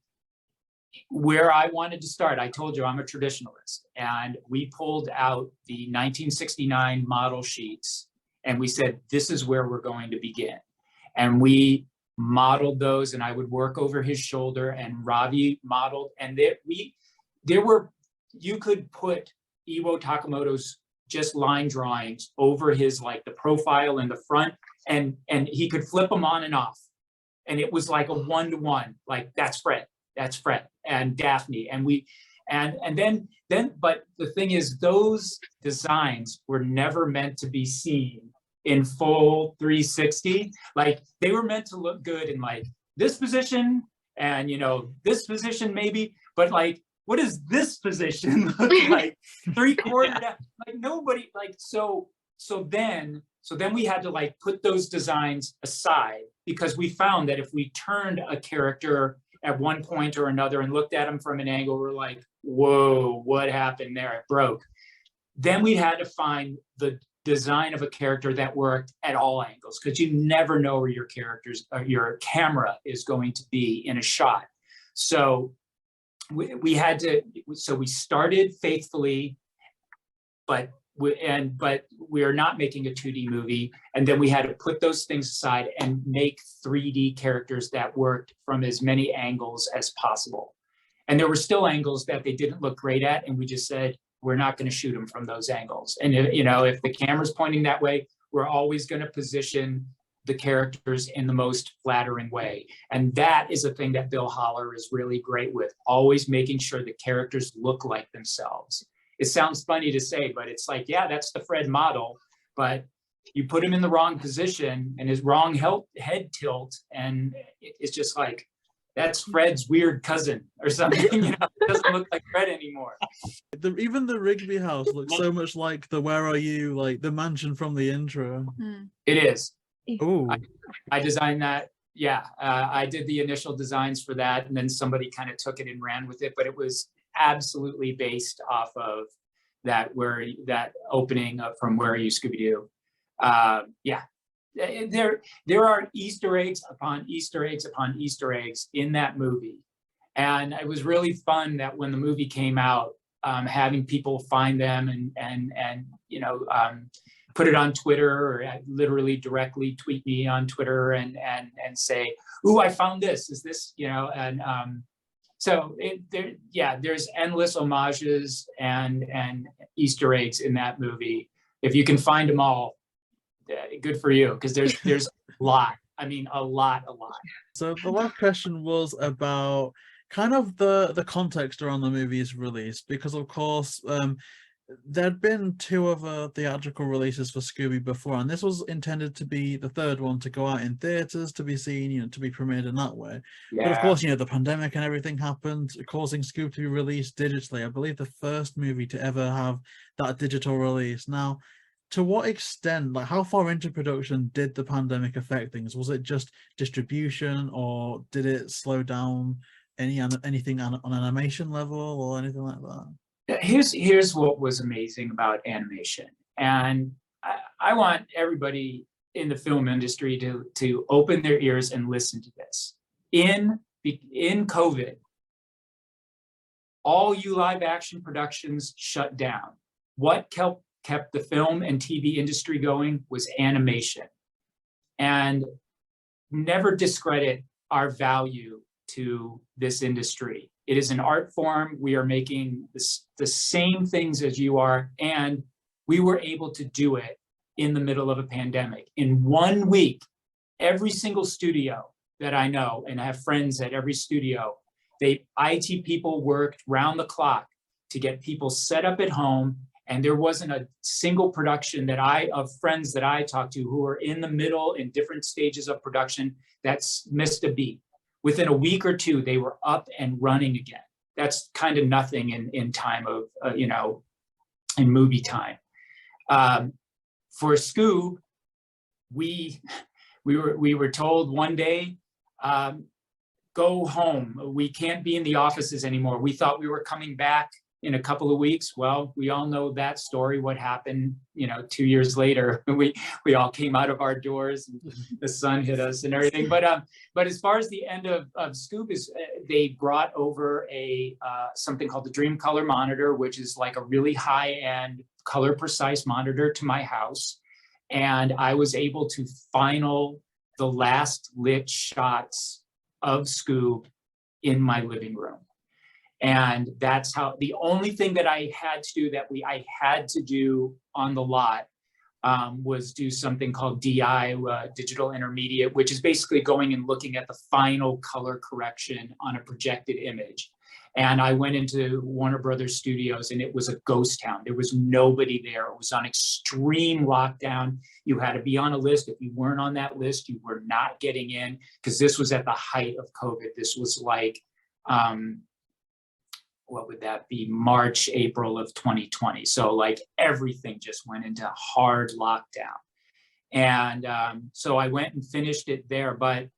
Speaker 5: where I wanted to start, I told you I'm a traditionalist, and we pulled out the 1969 model sheets, and we said, this is where we're going to begin. And we modeled those, and I would work over his shoulder, and Ravi modeled, and you could put Iwo Takamoto's just line drawings over his, like the profile in the front, and he could flip them on and off. And it was like a 1-to-1, like that's Fred and Daphne. And then, but the thing is, those designs were never meant to be seen in full 360. Like they were meant to look good in like this position and, you know, this position maybe, but like, what does this position look like? 3/4 down, like nobody, like, so then we had to like put those designs aside, because we found that if we turned a character at one point or another and looked at him from an angle, we're like, whoa, what happened there? It broke. Then we had to find the design of a character that worked at all angles, because you never know where your camera is going to be in a shot. So we started faithfully, but we are not making a 2D movie. And then we had to put those things aside and make 3D characters that worked from as many angles as possible. And there were still angles that they didn't look great at, and we just said, we're not going to shoot them from those angles. And if the camera's pointing that way, we're always going to position the characters in the most flattering way. And that is a thing that Bill Holler is really great with, always making sure the characters look like themselves. It sounds funny to say, but it's like, yeah, that's the Fred model, but you put him in the wrong position and his wrong head tilt, and it's just like, that's Fred's weird cousin or something. You know, it doesn't look like Fred anymore.
Speaker 3: Even the Rigby house looks so much like the Where Are You, like the mansion from the intro.
Speaker 5: It is.
Speaker 3: Oh,
Speaker 5: I designed that. Yeah, I did the initial designs for that, and then somebody kind of took it and ran with it. But it was absolutely based off of that opening up from Where Are You, Scooby-Doo. Yeah, there are Easter eggs upon Easter eggs upon Easter eggs in that movie, and it was really fun that when the movie came out, having people find them and put it on Twitter, or literally directly tweet me on Twitter and say, "Ooh, I found this. Is this, so there's endless homages and Easter eggs in that movie. If you can find them all, good for you, because there's a lot. I mean, a lot.
Speaker 3: So the last question was about kind of the context around the movie's release, because of course there'd been 2 other theatrical releases for Scooby before, and this was intended to be the 3rd one to go out in theaters, to be seen, to be premiered in that way. Yeah. But of course, the pandemic and everything happened, causing Scoob to be released digitally. I believe the first movie to ever have that digital release. Now, to what extent, like how far into production did the pandemic affect things? Was it just distribution, or did it slow down anything on animation level or anything like that?
Speaker 5: Here's what was amazing about animation, and I want everybody in the film industry to open their ears and listen to this. In COVID, all you live action productions shut down. What kept the film and TV industry going was animation. And never discredit our value to this industry. It is an art form. We are making the same things as you are, and we were able to do it in the middle of a pandemic. In 1 week, every single studio that I know, and I have friends at every studio, IT people worked round the clock to get people set up at home, and there wasn't a single production of friends that I talked to who were in the middle in different stages of production that's missed a beat. Within a week or two, they were up and running again. That's kind of nothing in time of, in movie time. For Scoob, we were told one day, go home. We can't be in the offices anymore. We thought we were coming back in a couple of weeks. Well, we all know that story, what happened, 2 years later. We all came out of our doors, and the sun hit us and everything. But as far as the end of Scoob is, they brought over something called the Dream Color Monitor, which is like a really high-end color precise monitor to my house. And I was able to final the last lit shots of Scoob in my living room. And that's how, the only thing that I had to do I had to do on the lot was do something called DI, digital intermediate, which is basically going and looking at the final color correction on a projected image. And I went into Warner Brothers Studios, and it was a ghost town. There was nobody there. It was on extreme lockdown. You had to be on a list. If you weren't on that list, you were not getting in, because this was at the height of COVID. This was like, what would that be? March, April of 2020. So like everything just went into hard lockdown. And so I went and finished it there, but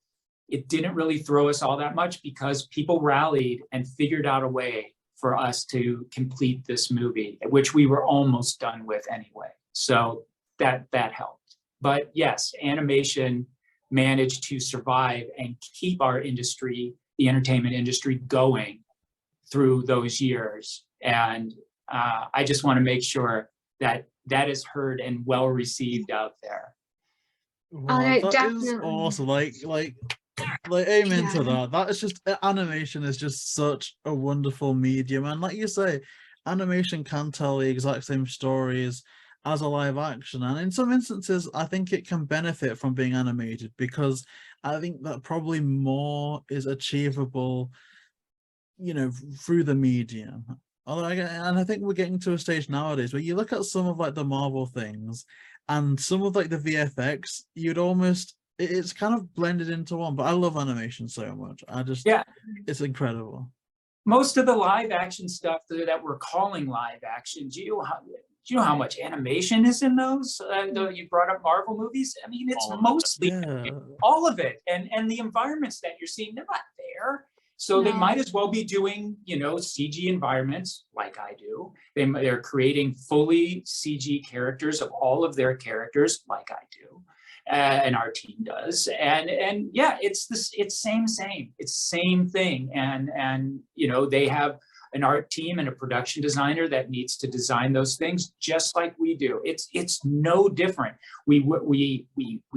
Speaker 5: it didn't really throw us all that much, because people rallied and figured out a way for us to complete this movie, which we were almost done with anyway. So that helped. But yes, animation managed to survive and keep our industry, the entertainment industry, going through those years. And I just want to make sure that that is heard and well received out there.
Speaker 3: Wow,
Speaker 6: no,
Speaker 3: that
Speaker 6: definitely.
Speaker 3: is awesome. Like amen to that. That is just, animation is just such a wonderful medium, and like you say, animation can tell the exact same stories as a live action, and in some instances I think it can benefit from being animated, because I think that probably more is achievable, through the medium. And I think we're getting to a stage nowadays where you look at some of like the Marvel things and some of like the VFX, you'd almost, it's kind of blended into one. But I love animation so much. It's incredible.
Speaker 5: Most of the live action stuff that we're calling live action, do you know how much animation is in those? You brought up Marvel movies. I mean, it's mostly all of it, and the environments that you're seeing, they're not there. So they might as well be doing, CG environments like I do. They're creating fully CG characters of all of their characters like I do, and our team does. And yeah, it's same. It's same thing. And they have an art team and a production designer that needs to design those things just like we do. It's no different. We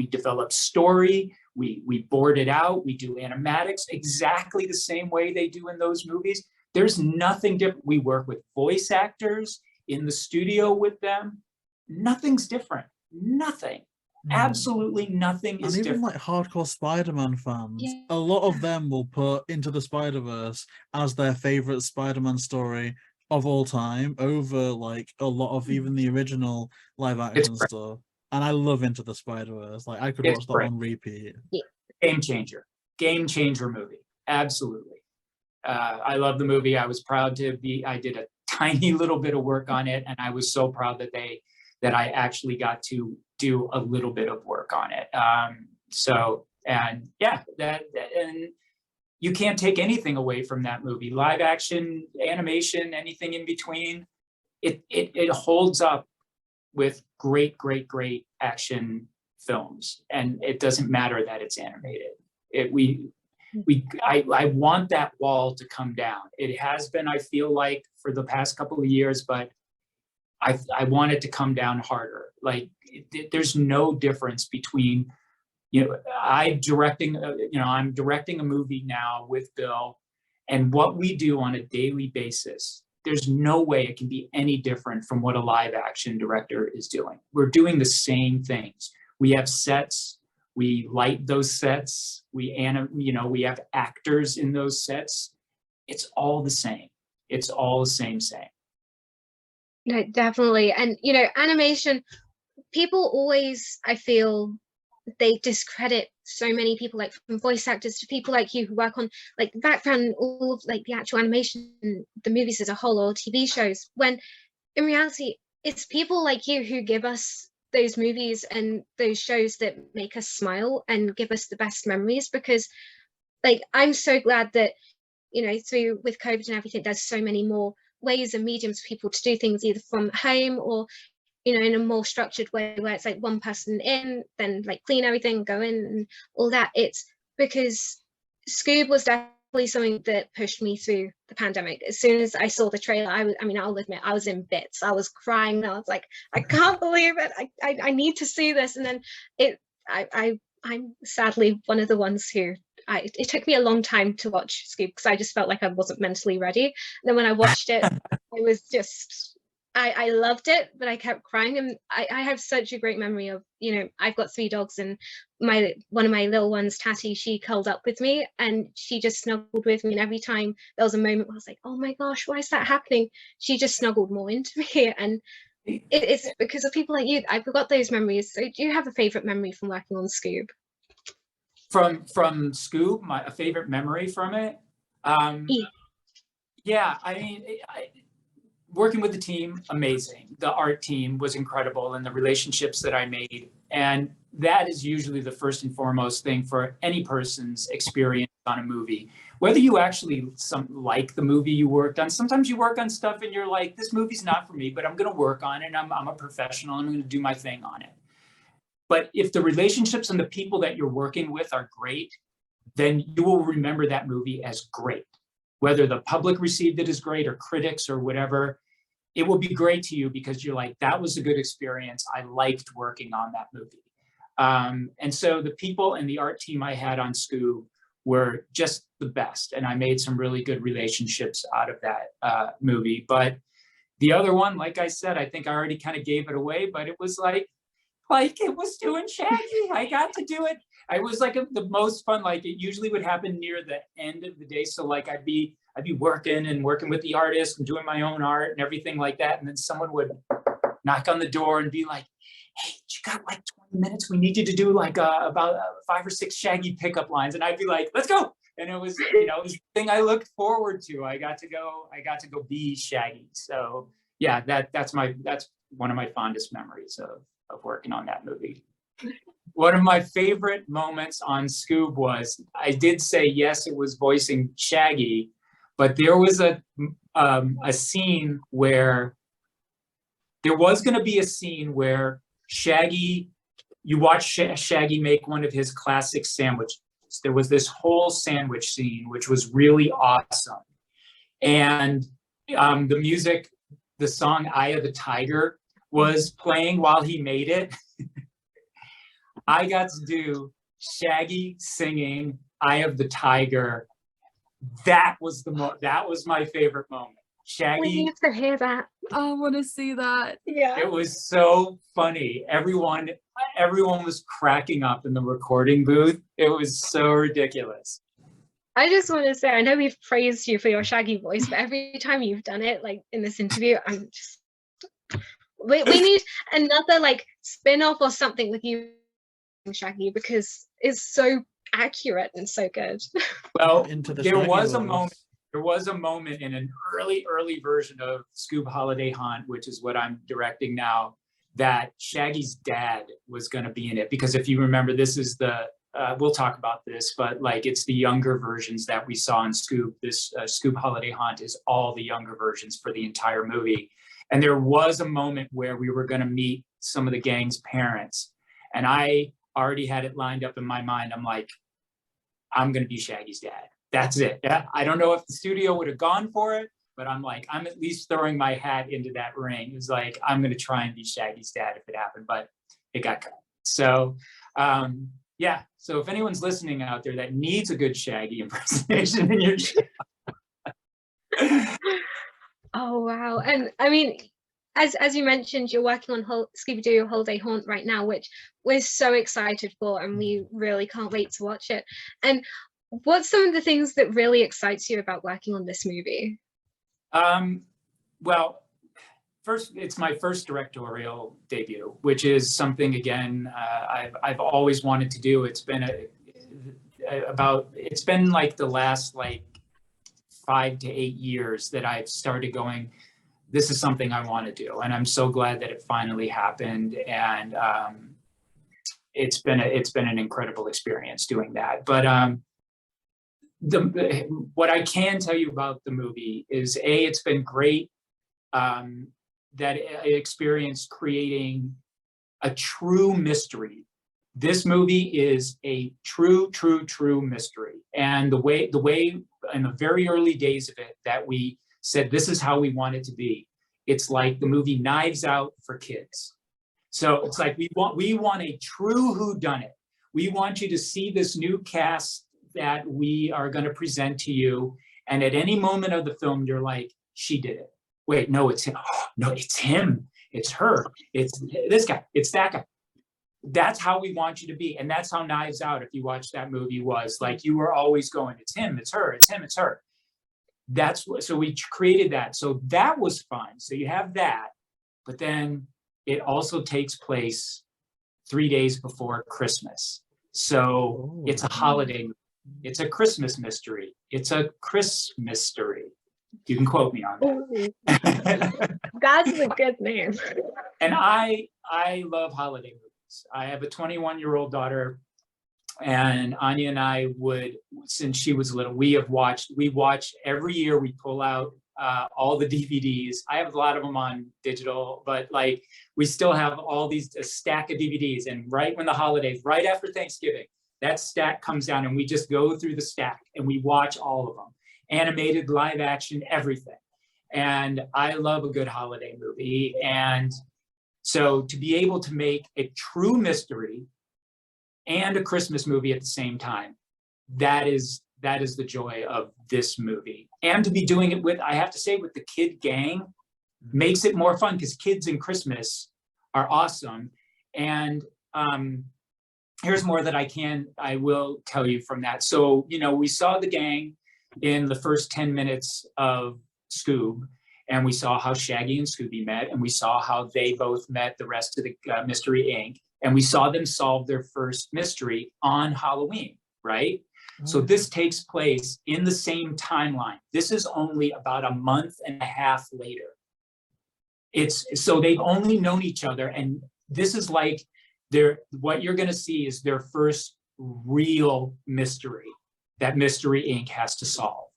Speaker 5: develop story. We board it out, we do animatics exactly the same way they do in those movies. There's nothing different. We work with voice actors in the studio with them. Nothing's different. Nothing. Absolutely nothing is different.
Speaker 3: And even like hardcore Spider-Man fans, a lot of them will put Into the Spider-Verse as their favorite Spider-Man story of all time over like a lot of even the original live action stuff. And I love Into the Spider-Verse. Like I could watch that on repeat.
Speaker 5: Game changer movie. Absolutely. I love the movie. I was proud to be. I did a tiny little bit of work on it, and I was so proud that that I actually got to do a little bit of work on it. And you can't take anything away from that movie. Live action, animation, anything in between, it holds up with great action films, and it doesn't matter that it's animated. I want that wall to come down. It has been, I feel like, for the past couple of years, but I want it to come down harder. Like, there's no difference between, I'm directing a movie now with Bill, and what we do on a daily basis, there's no way it can be any different from what a live action director is doing. We're doing the same things. We have sets, we light those sets, we have actors in those sets. It's all the same. It's all the same.
Speaker 6: No, definitely. And, animation, people always, I feel, they discredit so many people, like from voice actors to people like you who work on like the background, all of like the actual animation, the movies as a whole, or TV shows, when in reality, it's people like you who give us those movies and those shows that make us smile and give us the best memories. Because like, I'm so glad that, through with COVID and everything, there's so many more ways and mediums for people to do things either from home or in a more structured way, where it's like one person in, then like clean everything, go in and all that. It's because Scoob was definitely something that pushed me through the pandemic. As soon as I saw the trailer, I'll admit, I was in bits. I was crying. I was like, I can't believe it. I need to see this. And then I'm sadly one of the ones who it took me a long time to watch Scoob because I just felt like I wasn't mentally ready. And then when I watched it, it was just, I loved it, but I kept crying. And I have such a great memory of, I've got 3 dogs, and one of my little ones, Tatty, she curled up with me and she just snuggled with me. And every time there was a moment where I was like, oh my gosh, why is that happening? She just snuggled more into me. And it's because of people like you. I've got those memories. So do you have a favorite memory from working on Scoob?
Speaker 5: From Scoob, a favorite memory from it? Yeah, I mean, working with the team, amazing. The art team was incredible, and the relationships that I made. And that is usually the first and foremost thing for any person's experience on a movie. Whether you actually like the movie you worked on, sometimes you work on stuff and you're like, this movie's not for me, but I'm gonna work on it. I'm a professional, I'm gonna do my thing on it. But if the relationships and the people that you're working with are great, then you will remember that movie as great. Whether the public received it as great or critics or whatever, it will be great to you because you're like, that was a good experience. I liked working on that movie. And so the people and the art team I had on Scoob were just the best. And I made some really good relationships out of that movie. But the other one, like I said, I think I already kind of gave it away, but it was like it was doing Shaggy. I got to do it. I was like the most fun. Like, it usually would happen near the end of the day. So like I'd be working with the artist and doing my own art and everything like that. And then someone would knock on the door and be like, hey, you got like 20 minutes? We need you to do like about 5 or 6 Shaggy pickup lines. And I'd be like, let's go. And it was, it was the thing I looked forward to. I got to go be Shaggy. So yeah, that's one of my fondest memories of working on that movie. One of my favorite moments on Scoob was, I did say, yes, it was voicing Shaggy, but there was a scene where there was going to be a scene where Shaggy, you watch Shaggy make one of his classic sandwiches. There was this whole sandwich scene, which was really awesome. And the music, the song Eye of the Tiger was playing while he made it. I got to do Shaggy singing Eye of the Tiger. That was my favorite moment. Shaggy.
Speaker 6: We need to hear that.
Speaker 2: I want to see that.
Speaker 6: Yeah.
Speaker 5: It was so funny. Everyone was cracking up in the recording booth. It was so ridiculous.
Speaker 6: I just want to say, I know we've praised you for your Shaggy voice, but every time you've done it, like in this interview, I'm just, we need another like spin-off or something with you, Shaggy, because it's so accurate and so good.
Speaker 5: Well, there was a moment in an early version of Scoob Holiday Haunt, which is what I'm directing now, that Shaggy's dad was going to be in it, because if you remember, this is the we'll talk about this, but like it's the younger versions that we saw in Scoob. This Scoob Holiday Haunt is all the younger versions for the entire movie. And there was a moment where we were going to meet some of the gang's parents, and I already had it lined up in my mind. I'm like, I'm going to be Shaggy's dad. That's it. I don't know if the studio would have gone for it, but I'm like, I'm at least throwing my hat into that ring. It's like, I'm going to try and be Shaggy's dad if it happened, but it got cut. So, yeah. So if anyone's listening out there that needs a good Shaggy impersonation in your show.
Speaker 6: Oh, wow. And I mean, as you mentioned, you're working on Scooby-Doo Holiday Haunt right now, which we're so excited for, and we really can't wait to watch it. And what's some of the things that really excites you about working on this movie?
Speaker 5: Well, first, it's my first directorial debut, which is something, again, I've always wanted to do. It's been it's been like the last like 5 to 8 years that I've started going, this is something I want to do. And I'm so glad that it finally happened. And it's been an incredible experience doing that. But what I can tell you about the movie is, it's been great that I experienced creating a true mystery. This movie is a true mystery. And the way in the very early days of it that we said, this is how we want it to be. It's like the movie Knives Out for kids. So it's like, we want a true whodunit. We want you to see this new cast that we are going to present to you. And at any moment of the film, you're like, she did it. Wait, no, it's him. Oh, no, it's him. It's her. It's this guy. It's that guy. That's how we want you to be. And that's how Knives Out, if you watch that movie, was like, you were always going, it's him, it's her, it's him, it's her. That's what, so we created that. So that was fun. So you have that, but then it also takes place 3 days before Christmas. So it's a holiday. It's a Christmas mystery. It's a Chrismystery. You can quote me on that.
Speaker 6: That's a good name.
Speaker 5: And I love holiday movies. I have a 21-year-old daughter, and Anya and I would, since she was little, we watch every year. We pull out all the DVDs. I have a lot of them on digital, but like we still have all these, a stack of DVDs. And right when the holidays, right after Thanksgiving, that stack comes down, and we just go through the stack and we watch all of them. Animated, live action, everything. And I love a good holiday movie. And so to be able to make a true mystery and a Christmas movie at the same time, that is the joy of this movie. And to be doing it with, I have to say, with the kid gang, makes it more fun, because kids in Christmas are awesome. And here's more that I will tell you from that. So, we saw the gang in the first 10 minutes of Scoob, and we saw how Shaggy and Scooby met, and we saw how they both met the rest of the Mystery Inc., and we saw them solve their first mystery on Halloween, right? So this takes place in the same timeline. This is only about a month and a half later. So they've only known each other, and this is like what you're going to see is their first real mystery that Mystery Inc. has to solve.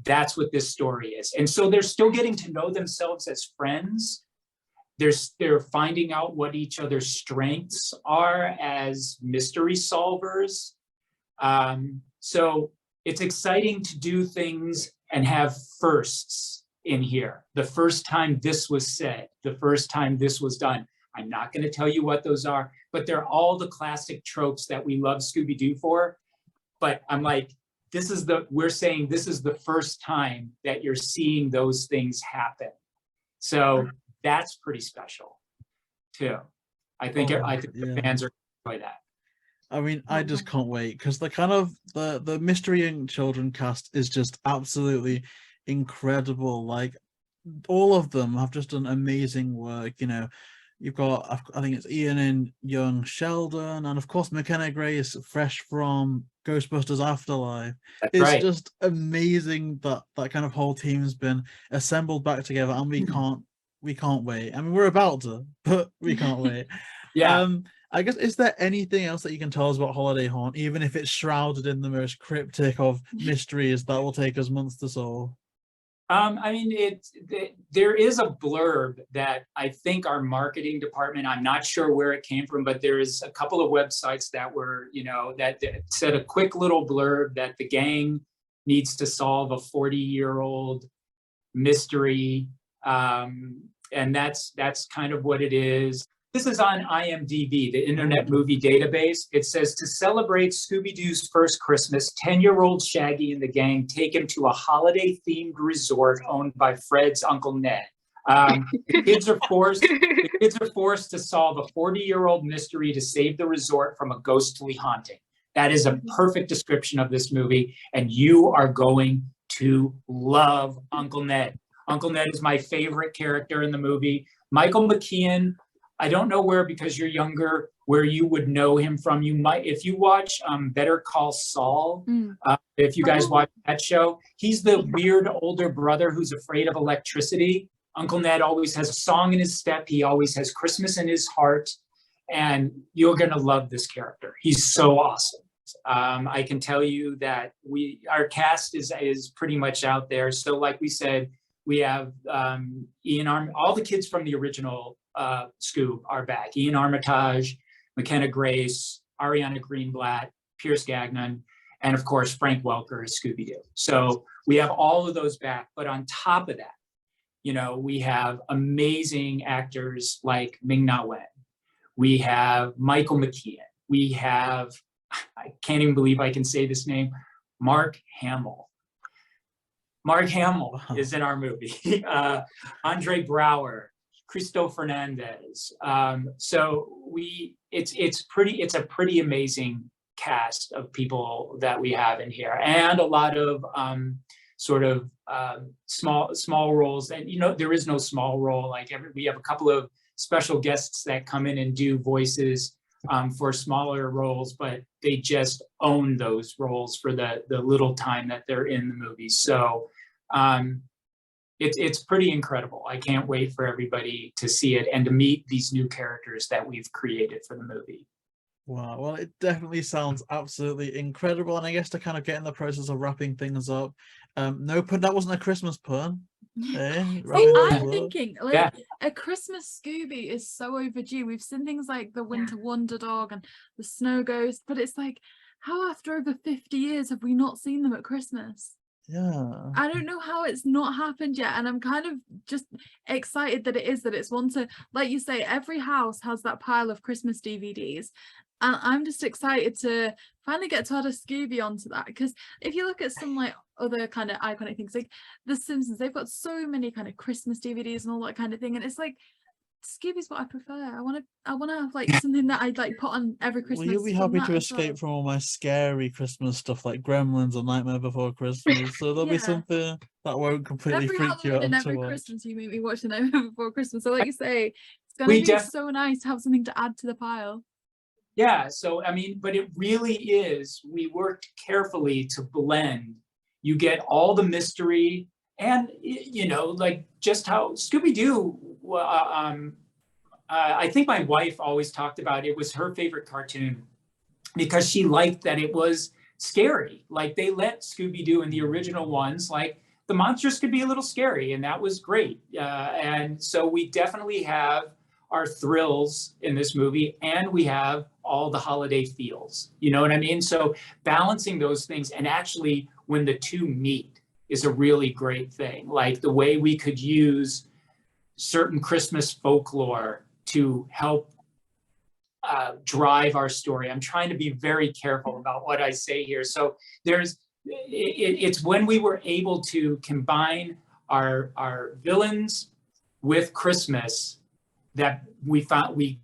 Speaker 5: That's what this story is. And so they're still getting to know themselves as friends. They're finding out what each other's strengths are as mystery solvers. So it's exciting to do things and have firsts in here. The first time this was said, the first time this was done. I'm not going to tell you what those are, but they're all the classic tropes that we love Scooby-Doo for. But I'm like, we're saying this is the first time that you're seeing those things happen. So that's pretty special too. I think the fans are going to enjoy that.
Speaker 3: I mean, I just can't wait, because the Mystery Inc. children cast is just absolutely incredible. Like, all of them have just done amazing work. You've got, I think it's Ian and young Sheldon, and of course McKenna Grace, fresh from Ghostbusters Afterlife. It's just amazing that that kind of whole team's been assembled back together, and we can't we can't wait. I mean, we're about to, but we can't wait.
Speaker 5: Yeah.
Speaker 3: I guess, is there anything else that you can tell us about Holiday Haunt, even if it's shrouded in the most cryptic of mysteries that will take us months to solve?
Speaker 5: I mean, there is a blurb that I think our marketing department, I'm not sure where it came from, but there is a couple of websites that were, that said a quick little blurb that the gang needs to solve a 40-year-old mystery. And that's kind of what it is. This is on IMDb, the Internet Movie Database. It says, to celebrate Scooby-Doo's first Christmas, 10-year-old Shaggy and the gang take him to a holiday-themed resort owned by Fred's Uncle Ned. The kids are forced to solve a 40-year-old mystery to save the resort from a ghostly haunting. That is a perfect description of this movie, and you are going to love Uncle Ned. Uncle Ned is my favorite character in the movie. Michael McKean, I don't know where, because you're younger, where you would know him from. You might, if you watch Better Call Saul, if you guys watch that show, he's the weird older brother who's afraid of electricity. Uncle Ned always has a song in his step. He always has Christmas in his heart. And you're going to love this character. He's so awesome. I can tell you that our cast is pretty much out there. So like we said, we have Ian all the kids from the original Scoob are back. Ian Armitage, McKenna Grace, Ariana Greenblatt, Pierce Gagnon, and of course, Frank Welker as Scooby-Doo. So we have all of those back. But on top of that, we have amazing actors like Ming-Na Wen. We have Michael McKean. We have, I can't even believe I can say this name, Mark Hamill. Mark Hamill is in our movie. Andre Braugher, Cristo Fernandez. So it's a pretty amazing cast of people that we have in here, and a lot of small roles. And there is no small role. We have a couple of special guests that come in and do voices for smaller roles, but they just own those roles for the little time that they're in the movie. So it's pretty incredible. I can't wait for everybody to see it and to meet these new characters that we've created for the movie.
Speaker 3: Wow, well, it definitely sounds absolutely incredible. And I guess to kind of get in the process of wrapping things up, no pun, that wasn't a Christmas pun.
Speaker 2: See,
Speaker 3: Wrapping
Speaker 2: I'm
Speaker 3: things up.
Speaker 2: thinking a Christmas Scooby is so overdue. We've seen things like the Winter Wonder Dog and the Snow Ghost, but it's like, how after over 50 years have we not seen them at Christmas?
Speaker 3: Yeah.
Speaker 2: I don't know how it's not happened yet, and I'm kind of just excited that it's one to, like you say, every house has that pile of Christmas DVDs, and I'm just excited to finally get to add a Scooby onto that, because if you look at some like other kind of iconic things like The Simpsons, they've got so many kind of Christmas DVDs and all that kind of thing, and it's like Scooby's what I prefer. I want to have like something that I'd like put on every Christmas.
Speaker 3: Will you be happy to escape from all my scary Christmas stuff like Gremlins or Nightmare Before Christmas? So there'll be something that won't completely
Speaker 2: every
Speaker 3: freak you out.
Speaker 2: And every Christmas you make me watch The Nightmare Before Christmas. So like you say, it's gonna be so nice to have something to add to the pile.
Speaker 5: Yeah, so I mean, but it really is, we worked carefully to blend. You get all the mystery and, like just how Scooby-Doo, I think my wife always talked about it was her favorite cartoon because she liked that it was scary. Like they let Scooby-Doo in the original ones, like the monsters could be a little scary, and that was great. And so we definitely have our thrills in this movie, and we have all the holiday feels, you know what I mean? So balancing those things, and actually when the two meet is a really great thing. Like the way we could use certain Christmas folklore to help drive our story. I'm trying to be very careful about what I say here. So it's when we were able to combine our villains with Christmas that we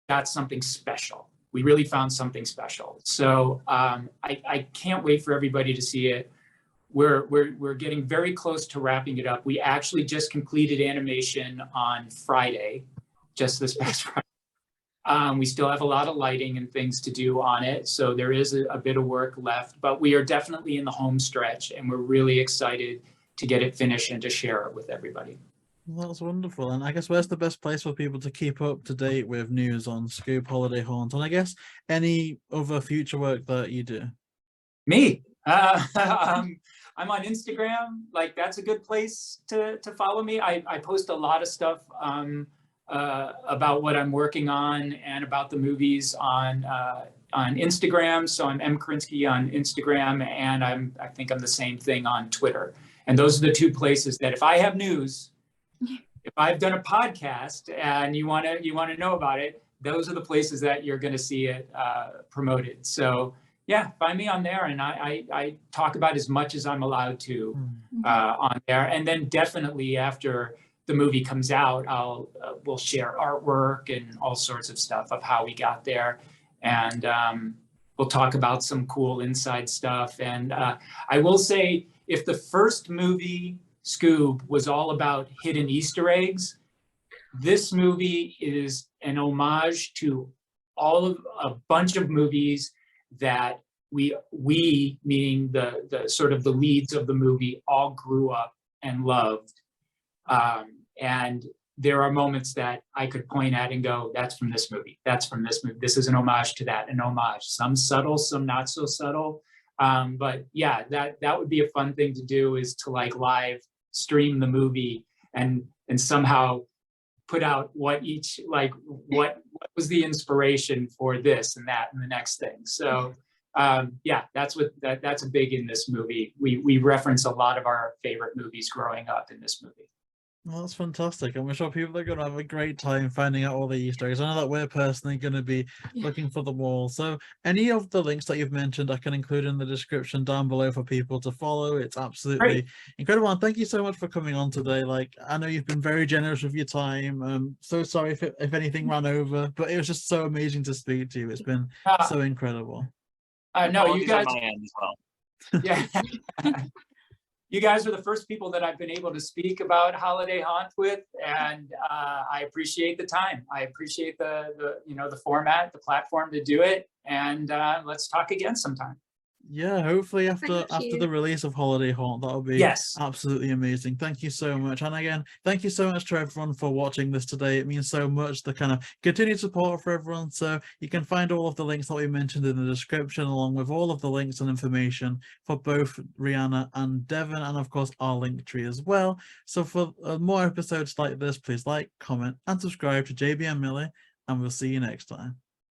Speaker 5: got something special. We really found something special. So I can't wait for everybody to see it. We're getting very close to wrapping it up. We actually just completed animation on Friday, just this past Friday. We still have a lot of lighting and things to do on it, so there is a bit of work left, but we are definitely in the home stretch, and we're really excited to get it finished and to share it with everybody.
Speaker 3: Well, that's wonderful. And I guess where's the best place for people to keep up to date with news on Scoob Holiday Haunt? And I guess any other future work that you do?
Speaker 5: Me. I'm on Instagram. Like, that's a good place to follow me. I post a lot of stuff about what I'm working on and about the movies on Instagram. So I'm M. Kurinsky on Instagram, and I think I'm the same thing on Twitter. And those are the two places that if I have news, if I've done a podcast and you want to know about it, those are the places that you're going to see it promoted. So yeah, find me on there, and I talk about as much as I'm allowed to on there. And then definitely after the movie comes out, we'll share artwork and all sorts of stuff of how we got there, and we'll talk about some cool inside stuff. And I will say, if the first movie, Scoob, was all about hidden Easter eggs, this movie is an homage to a bunch of movies that we meaning the sort of the leads of the movie, all grew up and loved. And there are moments that I could point at and go, that's from this movie, that's from this movie, this is an homage to that, an homage, some subtle, some not so subtle. But yeah, that would be a fun thing to do, is to like live stream the movie and somehow put out what was the inspiration for this and that and the next thing. So yeah, that's a big in this movie. We reference a lot of our favorite movies growing up in this movie.
Speaker 3: Well, that's fantastic. And we're sure people are going to have a great time finding out all the Easter eggs. I know that we're personally going to be looking for them all. So any of the links that you've mentioned, I can include in the description down below for people to follow. It's absolutely incredible. And thank you so much for coming on today. Like, I know you've been very generous with your time. I'm so sorry if anything ran over, but it was just so amazing to speak to you. It's been so incredible.
Speaker 5: No, you guys.
Speaker 4: On my end as well.
Speaker 5: Yeah. You guys are the first people that I've been able to speak about Holiday Haunt with, and I appreciate the time. I appreciate the format, the platform to do it, and let's talk again sometime.
Speaker 3: Yeah, hopefully after the release of Holiday Haunt, that'll be absolutely amazing. Thank you so much. And again, thank you so much to everyone for watching this today. It means so much, the kind of continued support for everyone. So you can find all of the links that we mentioned in the description, along with all of the links and information for both Rhianna and Devin, and of course our link tree as well. So for more episodes like this, please like, comment and subscribe to JayBee and Millie, and we'll see you next time.